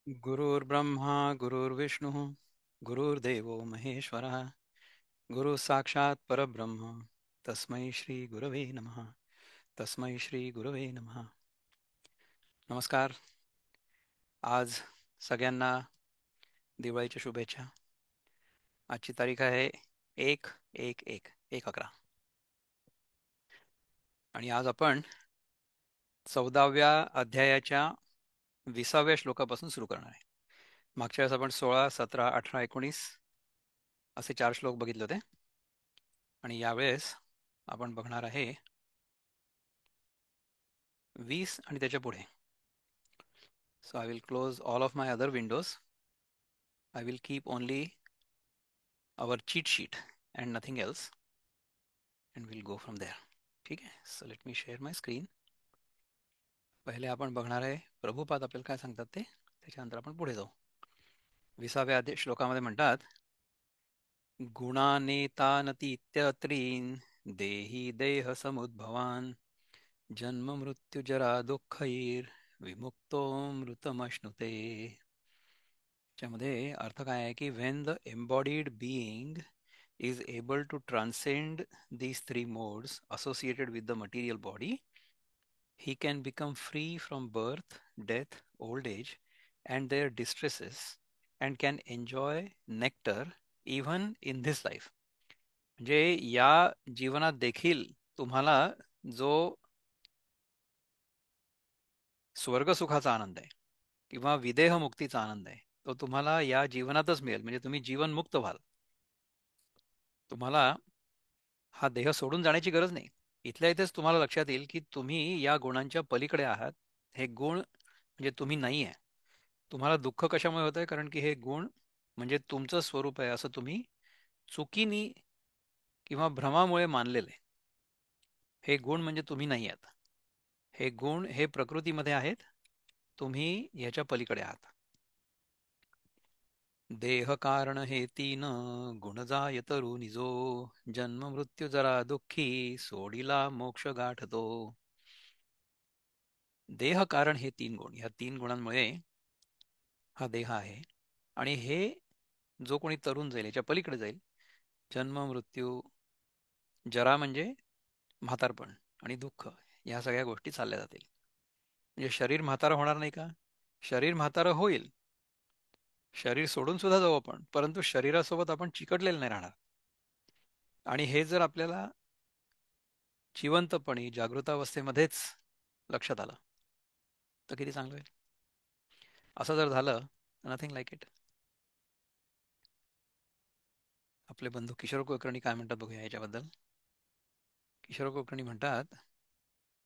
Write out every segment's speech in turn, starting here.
गुरुर्ब्रह्मा गुरुर्विष्णुः गुरुर्देवो महेश्वरः गुरु साक्षात् परब्रह्म तस्मै श्री गुरवे नमः. तस्मै श्री गुरवे नमः. नमस्कार. आज सगळ्यांना दिवाळीच्या शुभेच्छा. आजची तारीख आहे 1/1/1 आणि आज आपण 14व्या अध्यायाच्या 20व्या श्लोकापासून सुरू करणार आहे. मागच्या वेळेस आपण 16, 17, 18, 19 असे 4 श्लोक बघितले होते आणि यावेळेस आपण बघणार आहे 20 आणि त्याच्या पुढे. So I will close all of my other windows. I will keep only our cheat sheet and nothing else, and we'll go from there. ठीक आहे. So let me share my screen. पहिले आपण बघणार आहे प्रभुपाद आपल्याला काय सांगतात ते, त्याच्यानंतर आपण पुढे जाऊ. 20व्या श्लोकामध्ये म्हणतात, गुणानेतानतीत्यत्रीन देही देह समुद्भवान जन्म मृत्यू जरा दुःखैर विमुक्तो मृतमश्नुते. त्यामध्ये अर्थ काय आहे की Wien the embodied being is able to transcend these three modes associated with the material body, he can become free from birth, death, old age, and their distresses, and can enjoy nectar even in this life. म्हणजे या जीवनात देखील तुम्हाला जो स्वर्ग सुखाचा आनंद आहे किंवा विदेह मुक्तीचा आनंद आहे तो तुम्हाला या जीवनातच मिळेल. म्हणजे तुम्ही जीवनमुक्त व्हाल. तुम्हाला हा देह सोडून जाण्याची गरज नाही. इथल्या इथेच तुम्हाला लक्षात येईल की तुम्ही या गुणांच्या पलीकडे आहात. हे गुण म्हणजे तुम्ही नाही आहे. तुम्हाला दुःख कशामुळे होत आहे? कारण की हे गुण म्हणजे तुमचं स्वरूप आहे असं तुम्ही चुकीने किंवा भ्रमामुळे मानलेलं आहे. हे गुण म्हणजे तुम्ही नाही आहात. हे गुण हे प्रकृतीमध्ये आहेत. तुम्ही याच्या पलीकडे आहात. देह कारण हे तीन गुण जायत निजो जन्म मृत्यू जरा दुःखी सोडिला मोक्ष गाठतो. देह कारण हे तीन गुण, ह्या तीन गुणांमुळे हा देह आहे. आणि हे जो कोणी तरुण जाईल याच्या पलीकडे जाईल. जन्म मृत्यू जरा म्हणजे म्हातारपण आणि दुःख, या सगळ्या गोष्टी चालल्या जातील. म्हणजे शरीर म्हातारं होणार नाही का? शरीर म्हातारं होईल. शरीर सोडून सुद्धा जाऊ आपण, परंतु शरीरासोबत आपण चिकटलेलं नाही राहणार. आणि हे जर आपल्याला जिवंतपणी जागृतावस्थेमध्येच लक्षात आलं तर किती चांगलं होईल. असं जर झालं, नथिंग लाईक इट. आपले बंधू किशोर कुलकर्णी काय म्हणतात बघूया याच्याबद्दल. किशोर कुलकर्णी म्हणतात,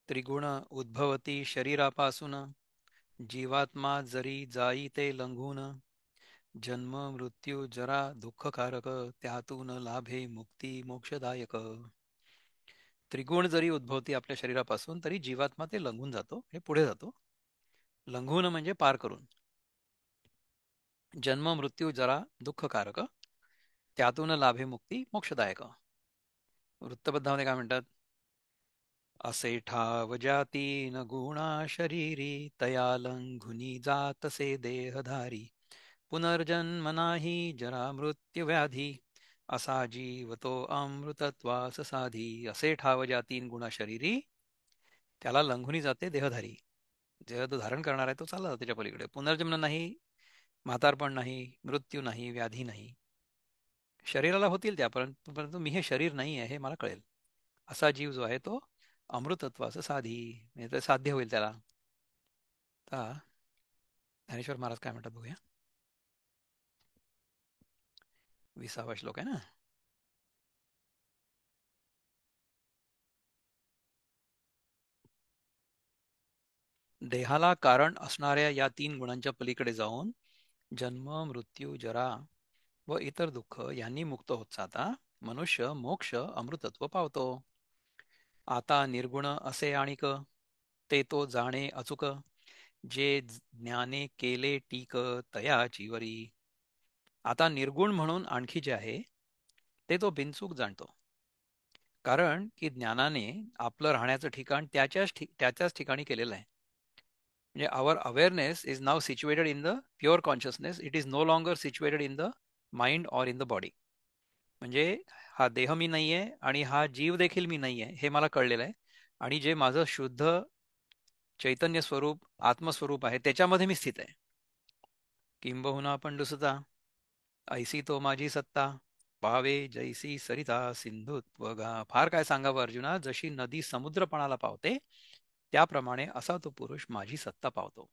त्रिगुण उद्भवती शरीरापासून जीवात्मा जरी जाई ते लंघून जन्म मृत्यू जरा दुःखकारक त्यातून लाभे मुक्ती मोक्षदायक. त्रिगुण जरी उद्भवती आपल्या शरीरापासून तरी जीवात्मा ते लंघून जातो, हे पुढे जातो. लंघून म्हणजे पार करून. जन्म मृत्यू जरा दुःखकारक त्यातून लाभे मुक्ती मोक्षदायक. वृत्तबद्धामध्ये काय म्हणतात, असे ठाव जाती न गुणा शरीरी तया लंघुनी जातसे देहधारी पुनर्जन्म नाही जरा मृत्यू व्याधी असा जीव तो अमृतत्वास साधी. असे ठाव जातीन गुणा शरीरी त्याला लंघुनी जाते देहधारी. जेव्हा तो धारण करणार आहे तो चालला जातो त्याच्या पलीकडे. पुनर्जन्म नाही, म्हातारपण नाही, मृत्यू नाही, व्याधी नाही. शरीराला होतील त्या, परंतु परंतु मी हे शरीर नाही आहे हे मला कळेल. असा जीव जो आहे तो अमृतत्वाचं साधी, म्हणजे ते साध्य होईल त्याला. आता ज्ञानेश्वर महाराज काय म्हणतात बघूया. 20वा श्लोक आहे ना. देहाला कारण असणाऱ्या या तीन गुणांच्या पलीकडे जाऊन जन्म मृत्यू जरा व इतर दुःख यांनी मुक्त होत जाता मनुष्य मोक्ष अमृतत्व पावतो. आता निर्गुण असे आणिक ते तो जाणे अचूक जे ज्ञाने केले टीक तयाची वरी. आता निर्गुण म्हणून आणखी जे आहे ते तो बिनचूक जाणतो. कारण की ज्ञानाने आपलं राहण्याचं ठिकाण त्याच्याच ठिकाणी केलेलं आहे. म्हणजे our awareness is now situated in the pure consciousness. It is no longer situated in the mind or in the body. म्हणजे हा देह मी नाहीये आणि हा जीव देखील मी नाहीये हे मला कळलेलं आहे. आणि जे माझं शुद्ध चैतन्य स्वरूप आत्मस्वरूप आहे त्याच्यामध्ये मी स्थित आहे. किंबहुना पंडुसुता ऐसी तो माझी सत्ता, पावे जैसी सरिता सिंधुत वगा. फार काय सांगावं अर्जुना, जशी नदी समुद्रपणाला पावते त्याप्रमाणे असा तो पुरुष माझी सत्ता पावतो.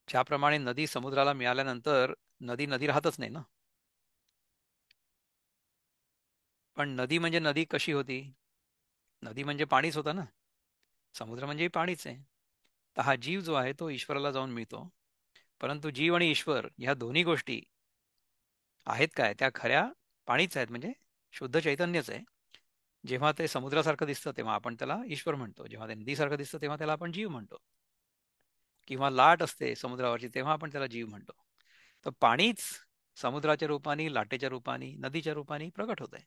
ज्याप्रमाणे नदी समुद्राला मिळाल्यानंतर नदी नदी राहतच नाही ना. पण नदी म्हणजे नदी कशी होती? नदी म्हणजे पाणीच होतं ना. समुद्र म्हणजे पाणीच आहे. तर हा जीव जो आहे तो ईश्वराला जाऊन मिळतो. परंतु जीव आणि ईश्वर ह्या दोन्ही गोष्टी आहेत काय? त्या खऱ्या पाणीच आहेत, म्हणजे शुद्ध चैतन्यच आहे. जेव्हा ते समुद्रासारखं दिसतं तेव्हा आपण त्याला ईश्वर म्हणतो. जेव्हा ते नदीसारखं दिसतं तेव्हा त्याला आपण जीव म्हणतो. किंवा लाट असते समुद्रावरची तेव्हा आपण त्याला जीव म्हणतो. तर पाणीच समुद्राच्या रूपाने, लाटेच्या रूपाने, नदीच्या रूपाने प्रगट होत आहे.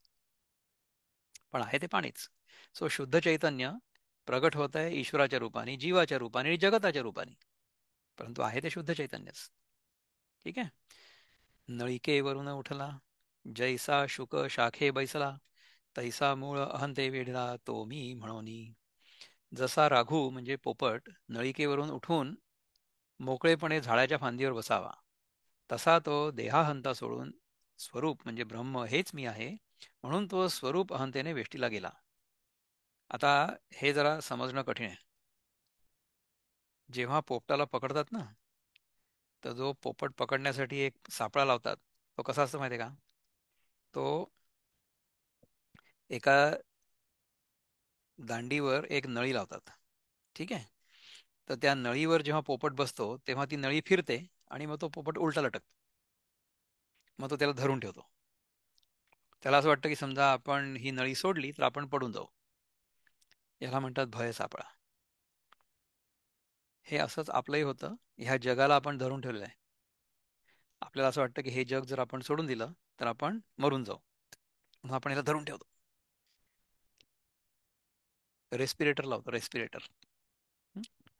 पण आहे ते पाणीच. सो शुद्ध चैतन्य प्रगट होत आहे ईश्वराच्या रूपाने, जीवाच्या रूपाने आणि जगताच्या रूपाने. परंतु आहे ते शुद्ध चैतन्यच. ठीक आहे. नळिकेवरून उठला जैसा शुक शाखे बैसला, तैसा मूळ अहंते वेढला तो मी म्हणोनी. जसा राघू म्हणजे पोपट नळिकेवरून उठून मोकळेपणे झाडाच्या फांदीवर बसावा, तसा तो देहाहंता सोडून स्वरूप म्हणजे ब्रह्म हेच मी आहे म्हणून तो स्वरूप अहंतेने वेष्टीला गेला. आता हे जरा समजणं कठीण आहे. जेव्हा पोपटाला पकडतात ना, तर जो पोपट पकडण्यासाठी एक सापळा लावतात, तो कसा असतो माहिती आहे का? तो एका दांडीवर एक नळी लावतात. ठीक आहे. तर त्या नळीवर जेव्हा पोपट बसतो तेव्हा ती नळी फिरते आणि मग तो पोपट उलटा लटकतो. मग तो त्याला धरून ठेवतो. त्याला असं वाटतं की समजा आपण ही नळी सोडली तर आपण पडून जाऊ. याला म्हणतात भय सापळा. हे असंच आपलंही होतं. ह्या जगाला आपण धरून ठेवलेलं आहे. आपल्याला असं वाटतं की हे जग जर आपण सोडून दिलं तर आपण मरून जाऊ, म्हणून आपण याला धरून ठेवतो. रेस्पिरेटर लावतो, रेस्पिरेटर.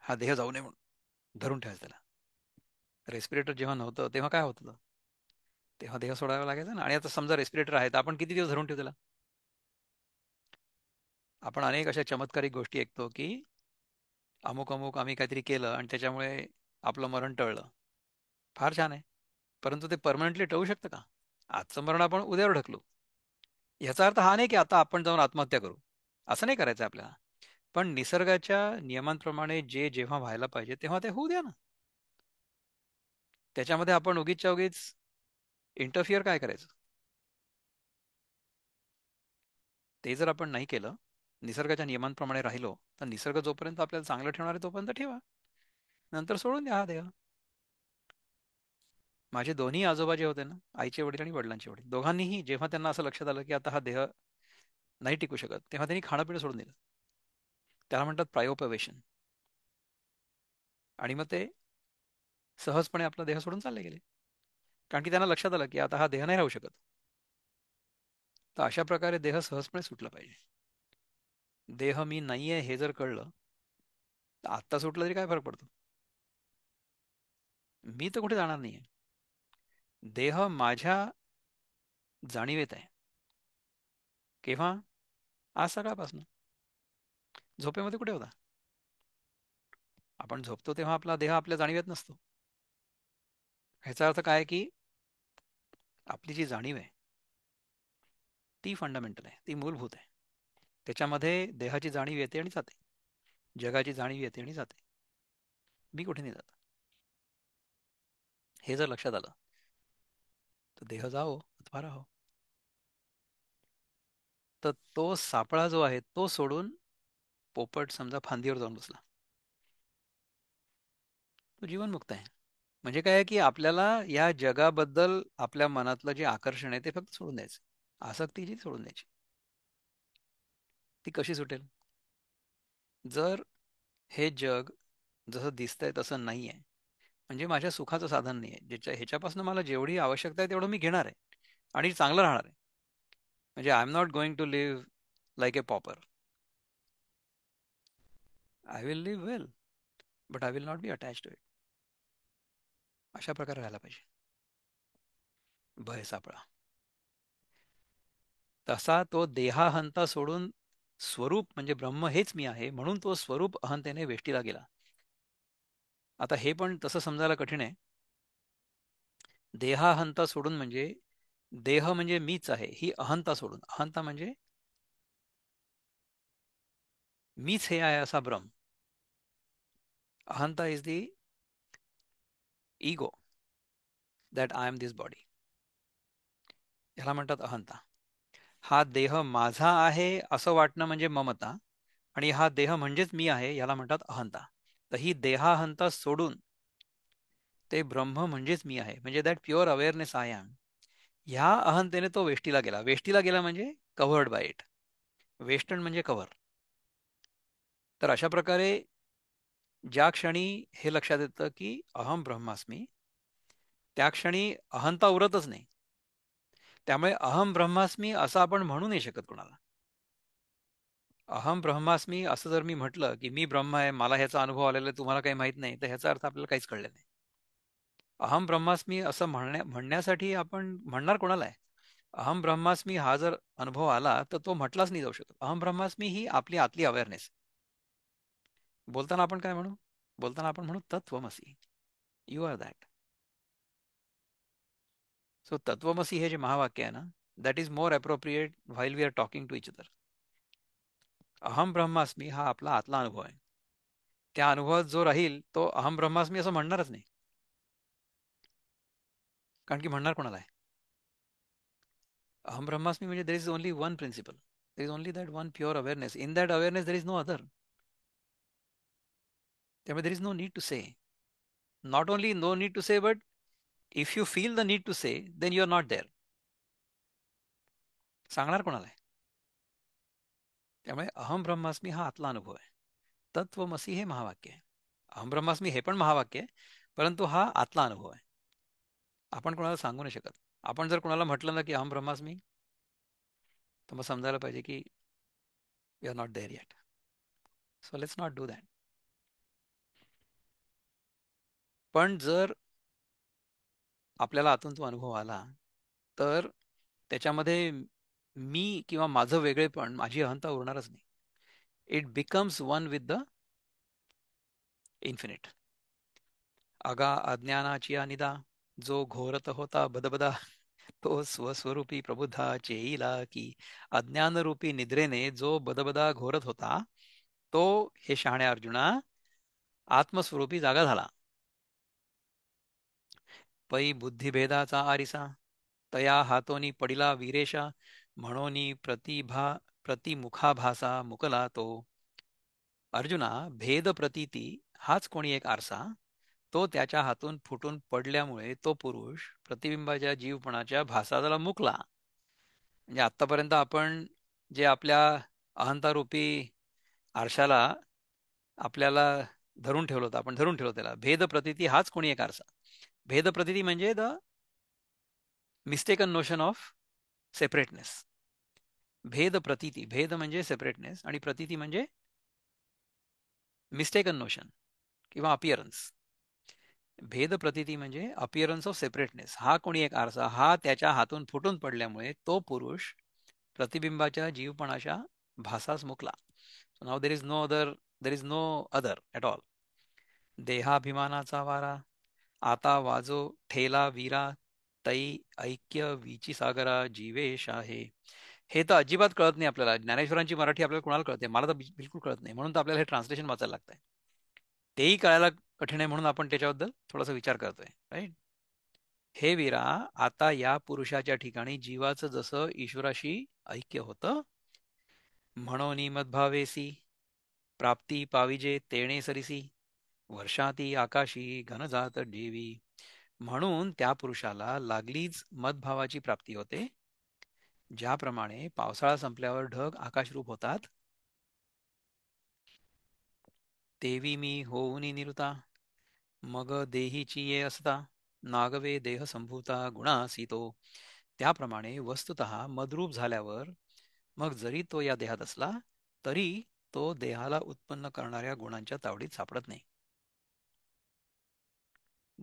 हा देह जाऊ नये म्हणून धरून ठेवायचं त्याला. रेस्पिरेटर जेव्हा नव्हतं तेव्हा काय होतं? तेव्हा देह सोडावा लागायचा ना. आणि आता समजा रेस्पिरेटर आहे तर आपण किती दिवस धरून ठेवू त्याला? आपण अनेक अशा चमत्कारिक गोष्टी ऐकतो की अमुक अमुक आम्ही काहीतरी केलं आणि त्याच्यामुळे आपलं मरण टळलं. फार छान आहे. परंतु ते परमनंटली टळू शकतं का? आजचं मरण आपण उद्यावर ढकलू. याचा अर्थ हा नाही की आता आपण जाऊन आत्महत्या करू. असं नाही करायचं आपल्याला. पण निसर्गाच्या नियमांप्रमाणे जे जेव्हा व्हायला पाहिजे तेव्हा ते होऊ द्या ना. त्याच्यामध्ये आपण उगीचच्या उगीच इंटरफिअर काय करायचं? ते जर आपण नाही केलं, निसर्गाच्या नियमांप्रमाणे राहिलो, तर निसर्ग जोपर्यंत आपल्याला चांगलं ठेवणार आहे तोपर्यंत ठेवा. नंतर सोडून द्या हा देह. माझे दोन्ही आजोबा जे होते ना, आईचे वडील आणि वडिलांचे वडील, दोघांनीही जेव्हा त्यांना असं लक्षात आलं की आता हा देह नाही टिकू शकत, तेव्हा त्यांनी खाणं पिणं सोडून दिलं. त्याला म्हणतात प्रायोपवेशन. आणि मग ते सहजपणे आपला देह सोडून चालले गेले. कारण की त्यांना लक्षात आलं की आता हा देह नाही राहू शकत. तर अशा प्रकारे देह सहजपणे सुटला पाहिजे. देह मी नाहीये हे जर कळलं तर आत्ता सुटलं तरी काय फरक पडतो? मी तर कुठे जाणार नाहीये. देह माझ्या जाणीवेत आहे. केव्हा? आज सकाळपासून. झोपेमध्ये कुठे होता? आपण झोपतो तेव्हा आपला देह आपल्या जाणीवेत नसतो. ह्याचा अर्थ काय की आपली जी जाणीव आहे ती फंडामेंटल आहे, ती मूलभूत आहे. त्याच्यामध्ये देहाची जाणीव येते आणि जाते, जगाची जाणीव येते आणि जाते. मी कुठे नाही जात. हे जर लक्षात आलं तर देह जाओ अथवा राहो. तर तो सापळा जो आहे तो सोडून पोपट समजा फांदीवर जाऊन बसला, तो जीवनमुक्त आहे. म्हणजे काय आहे की आपल्याला या जगाबद्दल आपल्या मनातलं जे आकर्षण आहे ते फक्त सोडून द्यायचं. आसक्ती जी सोडून द्यायची. ती कशी सुटेल? जर हे जग जसं दिसतंय तसं नाही आहे, म्हणजे माझ्या सुखाचं साधन नाही आहे, ह्याच्यापासून मला जेवढी आवश्यकता आहे तेवढं मी घेणार आहे आणि चांगलं राहणार आहे. म्हणजे I am not going to live like a pauper. I will live well. But I will not be attach to it. अशा प्रकारे राहायला पाहिजे. भय सापळा. तसा तो देहाहंता सोडून स्वरूप म्हणजे ब्रह्म हेच मी आहे म्हणून तो स्वरूप अहंतेने वेष्टीला गेला. आता हे पण तसं समजायला कठीण आहे. देहाहंता सोडून म्हणजे देह म्हणजे मीच आहे ही अहंता सोडून. अहंता म्हणजे मीच हे आहे असा भ्रम. अहंता is the ego that I am this body. ह्याला म्हणतात अहंता. हा देह माझा आहे असं वाटणं म्हणजे ममता, आणि हा देह म्हणजेच मी आहे याला म्हणतात अहंता. तर ही देहाहंता सोडून ते ब्रह्म म्हणजेच मी आहे म्हणजे that pure awareness I am, ह्या अहंतेने तो वेष्टीला गेला. वेष्टीला गेला म्हणजे कव्हर्ड बाय इट. वेष्टन म्हणजे कव्हर. तर अशा प्रकारे ज्या क्षणी हे लक्षात येतं की अहम ब्रह्मास्मी, त्या क्षणी अहंता उरतच नाही. त्यामुळे अहम ब्रह्मास्मी असं आपण म्हणू नाही शकत कोणाला. अहम ब्रह्मास्मी असं जर मी म्हटलं की मी ब्रह्म आहे, मला ह्याचा अनुभव आलेला आहे, तुम्हाला काही माहित नाही, तर ह्याचा अर्थ आपल्याला काहीच कळलं नाही. अहम ब्रह्मास्मी असं म्हणण्यासाठी आपण म्हणणार कोणाला आहे? अहम ब्रह्मास्मी हा जर अनुभव आला तर तो म्हटलाच नाही जाऊ शकत. अहम ब्रह्मास्मी ही आपली आतली अवेअरनेस. बोलताना आपण काय म्हणू? बोलताना आपण म्हणू तत्वमसी. You R that. सो तत्वमसी हे जे महावाक्य आहे ना, that is more appropriate while we are talking to each other. अहम ब्रह्मास्मी हा आपला आतला अनुभव आहे. त्या अनुभवात जो राहील तो अहम ब्रह्मास्मी असं म्हणणारच नाही. कारण की म्हणणार कोणाला आहे? अहम ब्रह्मास्मी म्हणजे there is only one principle. There is only that one pure awareness. In that awareness there is no other. त्यामुळे there is no need to say. Not only no need to say, but if you feel the need to say then you are not there. सांगणार कोणाला आहे? त्यामुळे अहम ब्रह्मास्मी हा आतला अनुभव आहे. तत्वमसी हे महावाक्य आहे. अहम ब्रह्मास्मी हे पण महावाक्य आहे, परंतु हा आतला अनुभव आहे. आपण कोणाला सांगू नाही शकत. आपण जर कोणाला म्हटलं ना की अहम ब्रह्मास्मी, तर मग समजायला पाहिजे की we are not there yet. So let's not do that. पण जर आपल्याला आतून तो अनुभव आला तर त्याच्यामध्ये मी किंवा माझं वेगळेपण, माझी अहंता उरणारच नाही. It becomes one with the infinite. अगा अज्ञानाची अनिदा, जो घोरत होता बदबदा, तो स्वस्वरूपी प्रबुद्धा चेईला की. अज्ञानरूपी निद्रेने जो बदबदा घोरत होता, तो हे शहाण्या अर्जुना आत्मस्वरूपी जागा झाला. पै बुद्धिभेदाचा आरिसा, तया हातोनी पडिला वीरेशा, म्हणोनी प्रतिमुखाभासा मुकला तो. अर्जुना, भेद प्रतीती हाच कोणी एक आरसा, तो त्याच्या हातून फुटून पडल्यामुळे तो पुरुष प्रतिबिंबाच्या जीवपणाच्या भासाला मुकला. म्हणजे आतापर्यंत आपण जे आपल्या अहंतारूपी आरशाला आपल्याला धरून ठेवलं होतं, आपण धरून ठेवलं त्याला. भेद प्रतीती हाच कोणी एक आरसा. भेद प्रतीती म्हणजे the mistaken notion of separateness. भेद प्रतीती, भेद म्हणजे सेपरेटनेस आणि प्रतीती म्हणजे मिस्टेकन नोशन किंवा अपिअरन्स. भेद प्रतीती म्हणजे अपिअरन्स ऑफ सेपरेटनेस. हा कोणी एक आरसा, हा त्याच्या हातून फुटून पडल्यामुळे तो पुरुष प्रतिबिंबाच्या जीवपणाच्या भासास मुकला. Now there is no other, there is no other at all. देहाभिमानाचा वारा आता वाजो ठेला वीरा, तै ऐक्य विची सागरा जीवेश आहे. हे तर अजिबात कळत नाही आपल्याला. ज्ञानेश्वरांची मराठी आपल्याला कोणाला कळते? मला तर बिलकुल कळत नाही. म्हणून तर आपल्याला हे ट्रान्सलेशन वाचायला लागतंय. तेही कळायला कठीण आहे म्हणून आपण त्याच्याबद्दल थोडासा विचार करतोय. राईट. हे वीरा, आता या पुरुषाच्या ठिकाणी जीवाचं जसं ईश्वराशी ऐक्य होतं, म्हणून मद्भावेसी प्राप्ती पाविजे तेणे सरिसी, वर्षाती आकाशी घनजात देवी. म्हणून त्या पुरुषाला लागलीच मदभावाची प्राप्ती होते. ज्याप्रमाणे पावसाळा संपल्यावर ढग आकाशरूप होतात, तेवी मी होऊनी निरुता, मग देहीची ये असता, नागवे देह संभूता गुणासी तो. त्याप्रमाणे वस्तुतः मद्रूप झाल्यावर मग जरी तो या देहात असला तरी तो देहाला उत्पन्न करणाऱ्या गुणांच्या तावडीत सापडत नाही.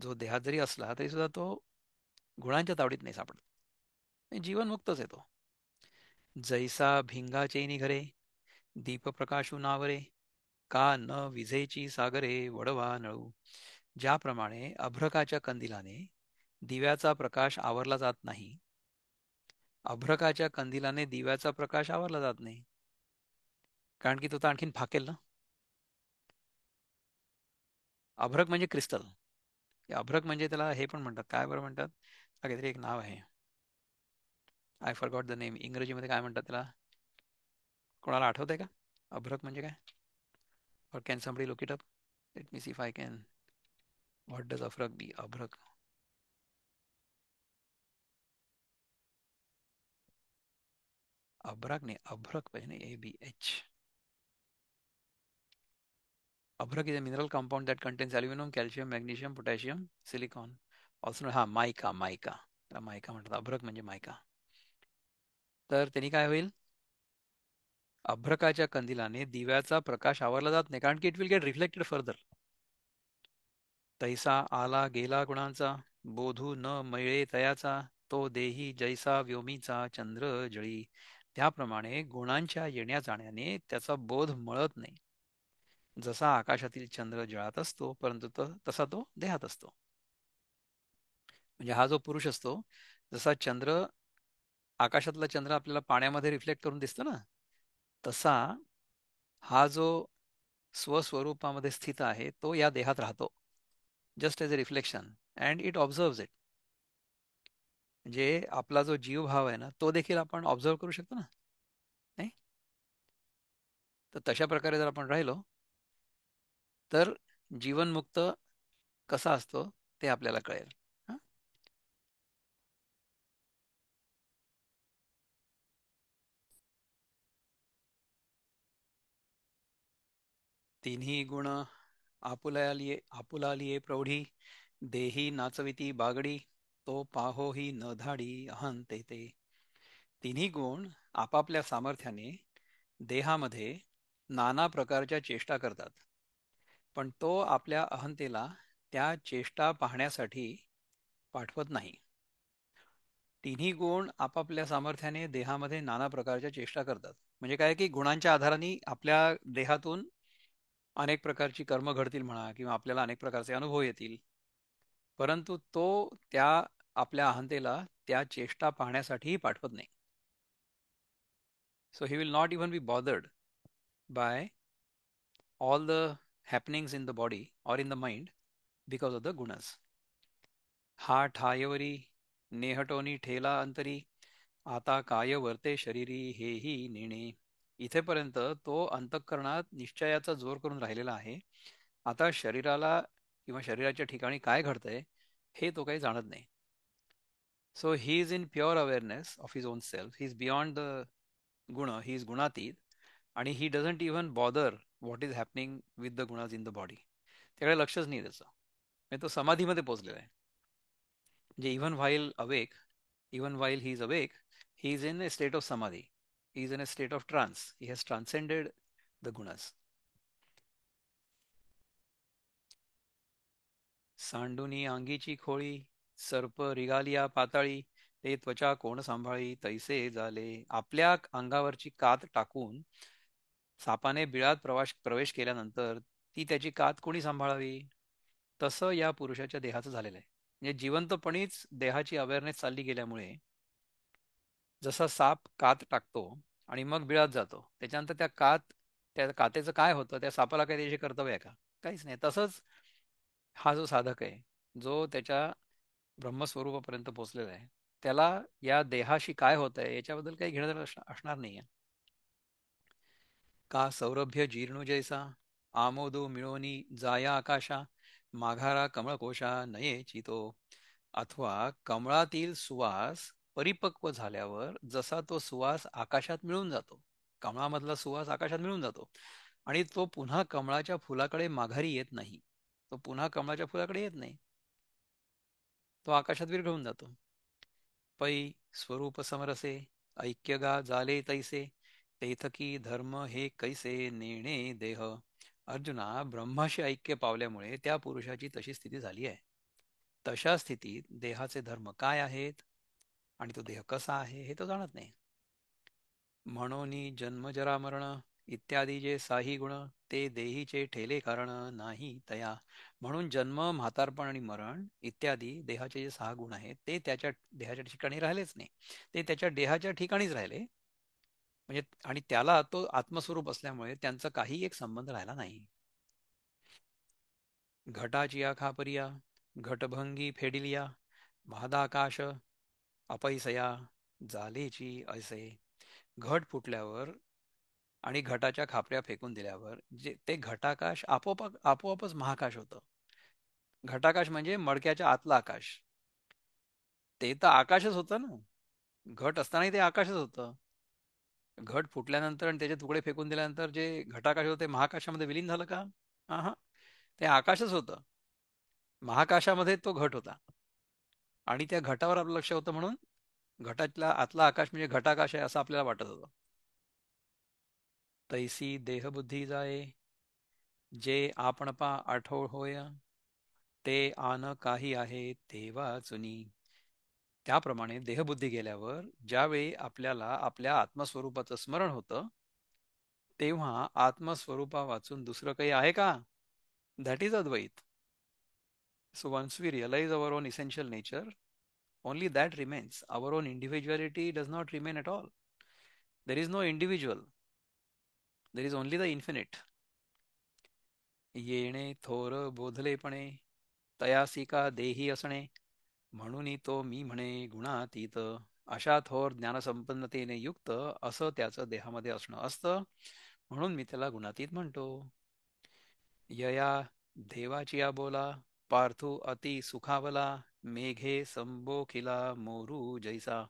जो देहात जरी असला तरी सुद्धा तो गुणांच्या तावडीत नाही सापडत. जीवनमुक्तच आहे तो. जैसा भिंगाचे निघरे, दीप प्रकाशू नावरे, का न विझेची सागरे वडवा नळू. ज्याप्रमाणे अभ्रकाच्या कंदिलाने दिव्याचा प्रकाश आवरला जात नाही, अभ्रकाच्या कंदिलाने दिव्याचा प्रकाश आवरला जात नाही, कारण की तो तर आणखीन फाकेल ना. अभ्रक म्हणजे क्रिस्टल. अभ्रक म्हणजे त्याला हे पण म्हणतात, काय बरं म्हणतात, काहीतरी एक नाव आहे, आय फॉरगॉट द नेम. इंग्रजीमध्ये काय म्हणतात त्याला, कोणाला आठवत आहे का? अभ्रक म्हणजे काय? Or can somebody look it up? Let me see if I can. What does Afrak be? Abrak. Abrak ne Abrak पाहिजे ABH. Abrak is a mineral compound that contains aluminum, calcium, magnesium, potassium, silicon. Also हा मायका मायका, त्याला मायका म्हणतात. अभ्रक म्हणजे मायका. तर त्यांनी काय होईल, अभ्रकाच्या कंदिलाने दिव्याचा प्रकाश आवरला जात नाही, कारण की it will get reflected further. तैसा आला गेला गुणांचा, बोधू न मिळे तयाचा, तो देही जैसा व्योमीचा चंद्र जळी. त्याप्रमाणे गुणांच्या येण्या जाण्याने त्याचा बोध मळत नाही. जसा आकाशातील चंद्र जळात असतो, परंतु तसा तो देहात असतो. म्हणजे हा जो पुरुष असतो, जसा चंद्र, आकाशातला चंद्र आपल्याला पाण्यामध्ये रिफ्लेक्ट करून दिसतो ना, तसा हा जो स्वस्वरूपामध्ये स्थित आहे तो या देहात राहतो, just as a reflection, and it observes it. म्हणजे आपला जो जीवभाव आहे ना, तो देखील आपण ऑब्झर्व करू शकतो ना, नाही? तर तशा प्रकारे जर आपण राहिलो, तर जीवनमुक्त कसा असतो ते आपल्याला कळेल. हं? तिन्ही गुण आपुलालिये प्रौढी, देही नाचविती बागडी, तो पाहो ही न धाडी अहंते ते. तिन्ही गुण आपापल्या सामर्थ्याने देहामध्ये नाना प्रकारच्या चेष्टा करतात, पण तो आपल्या अहंतेला त्या चेष्टा पाहण्यासाठी पाठवत नाही. तिन्ही गुण आपापल्या सामर्थ्याने देहामध्ये नाना प्रकारच्या चेष्टा करतात, म्हणजे काय की गुणांच्या आधाराने आपल्या देहातून अनेक प्रकारची कर्म घडतील म्हणा, किंवा आपल्याला अनेक प्रकारचे अनुभव येतील, परंतु तो त्या आपल्या अहंतेला त्या चेष्टा पाहण्यासाठीही पाठवत नाही. So he will not even be bothered by all the happenings in the body or in the mind because of the gunas. हा ठायवरी नेहटोनी ठेला अंतरी, आता काय वर्ते शरीरी हेही नेणे. इथेपर्यंत तो अंतःकरणात निश्चयाचा जोर करून राहिलेला आहे. आता शरीराला किंवा शरीराच्या ठिकाणी काय घडतंय हे तो काही जाणत नाही. So he is in pure awareness of his own self. He is beyond the guna, he is gunatit, आणि he doesn't even bother what is happening with the gunas in the body. त्याकडे लक्षच नाही त्याचं. म्हणजे तो समाधीमध्ये पोहोचलेला आहे. म्हणजे even while he is awake, he is in a state of samadhi, he is in a state of trance, he has transcended the gunas. सांडुनी अंगीची खोळी, सर्प रिगालिया पाताळी, ते त्वचा कोण सांभाळी तैसे झाले. आपल्या अंगावरची कात टाकून सापाने बिळात प्रवेश केल्यानंतर ती त्याची कात कोणी सांभाळावी, तसं या पुरुषाच्या देहाचं झालेलं आहे. म्हणजे जिवंतपणीच देहाची अवेअरनेस चालली गेल्यामुळे, जसा साप कात टाकतो आणि मग बिळात जातो, त्याच्यानंतर त्या कातेचं काय होतं, त्या सापाला काही त्याचे कर्तव्य आहे का? काहीच नाही. तसंच हा जो साधक आहे, जो त्याच्या ब्रह्मस्वरूपापर्यंत पोहोचलेला आहे, त्याला या देहाशी काय होत आहे याच्याबद्दल काही घेणं असणार नाहीये. का सौरभ्य जीर्णू जैसा, आमोदो मिळोनी जाया आकाशा, माघारा कमळकोशा नये चितो. अथवा कमळातील सुवास परिपक्व झाल्यावर जसा तो सुवास आकाशात मिळून जातो, कमळामधला सुवास आकाशात मिळून जातो, आणि तो पुन्हा कमळाच्या फुलाकडे माघारी येत नाही, तो पुन्हा कमळाच्या फुलाकडे येत नाही, तो आकाशात विरघळून जातो. पै स्वरूप समरसे, ऐक्य गा झाले तैसे, तेथकी धर्म हे कैसे नेणे देह. अर्जुना, ब्रह्माशी ऐक्य पावल्यामुळे त्या पुरुषाची तशी स्थिती झाली आहे. तशा स्थितीत देहाचे धर्म काय आहेत आणि तो देह कसा आहे हे तो जाणत नाही. म्हणून जन्म जरा मरण इत्यादी जे साही गुण ते देहीचे ठेले कारण नाही तया. म्हणून जन्म, म्हातारपण आणि मरण इत्यादी देहाचे जे 6 गुण आहेत ते त्याच्या देहाच्या ठिकाणी राहिलेच नाही. ते त्याच्या देहाच्या ठिकाणीच राहिले. म्हणजे आणि त्याला तो आत्मस्वरूप असल्यामुळे त्यांचा काही एक संबंध राहिला नाही. घटाची खापरिया घटभंगी फेडिलिया महादाकाश अपैसया जालेची ऐसे. घट फुटल्यावर आणि घटाच्या खापऱ्या फेकून दिल्यावर जे ते घटाकाश आपोआपच महाकाश होतं. घटाकाश म्हणजे मडक्याच्या आतलं आकाश. ते तर आकाशच होतं ना. घट असतानाही ते आकाशच होतं. घट फुटल्यानंतर आणि त्याचे तुकडे फेकून दिल्यानंतर जे घटाकाश होतं ते महाकाशामध्ये विलीन झालं का? हा, ते आकाशच होतं. महाकाशामध्ये तो घट होता आणि त्या घटावर आपलं लक्ष होतं म्हणून घटातला आतला आकाश म्हणजे घटाकाश आहे असं आपल्याला वाटत होतं. तैसी देहबुद्धी जाये जे आपणपा आठोळ होय ते आन काही आहे तेव्हा चुनी. त्याप्रमाणे देहबुद्धी गेल्यावर ज्यावेळी आपल्याला आपल्या आत्मस्वरूपाचं स्मरण होतं तेव्हा आत्मस्वरूपा वाचून दुसरं काही आहे का? दॅट इज अद्वैत. So once we realize our own essential nature, only that remains. Our own individuality does not remain at all. There is no individual. There is only the infinite. येणे थोर बोधलेपणे तयासिका देही असणे म्हणून तो मी म्हणे गुणातीत. अशा थोर ज्ञानसंपन्नतेने युक्त असं त्याचं देहामध्ये असणं असतं म्हणून मी त्याला गुणातीत म्हणतो. यया देवाची बोला पार्थू अति सुखावला मेघे संबोखिला मोरू जैसा.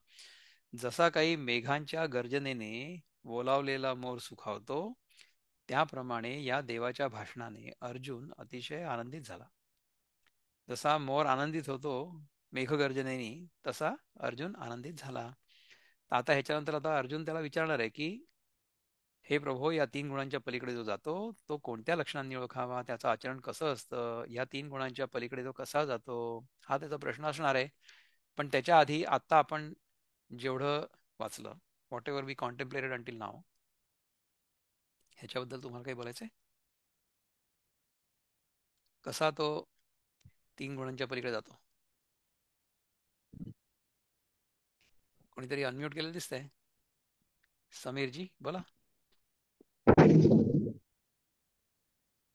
जसा काही मेघांच्या गर्जनेने बोलावलेला मोर सुखावतो त्याप्रमाणे या देवाच्या भाषणाने अर्जुन अतिशय आनंदित झाला. जसा मोर आनंदित होतो मेघगर्जनेने तसा अर्जुन आनंदित झाला. आता ह्याच्यानंतर आता अर्जुन त्याला विचारणार आहे की हे प्रभो, या 3 गुणांच्या पलीकडे जो जातो तो कोणत्या लक्षणांनी ओळखावा, त्याचं आचरण कसं असतं, या 3 गुणांच्या पलीकडे तो कसा जातो, हा त्याचा प्रश्न असणार आहे. पण त्याच्या आधी आता आपण जेवढं वाचलं, व्हॉट एव्हर वी कॉन्टेम्प्लेटेड अंटिल नाव, ह्याच्याबद्दल तुम्हाला काही बोलायचंय? कसा तो 3 गुणांच्या पलीकडे जातो? कोणीतरी अनम्यूट केलेलं दिसतंय. समीरजी बोला.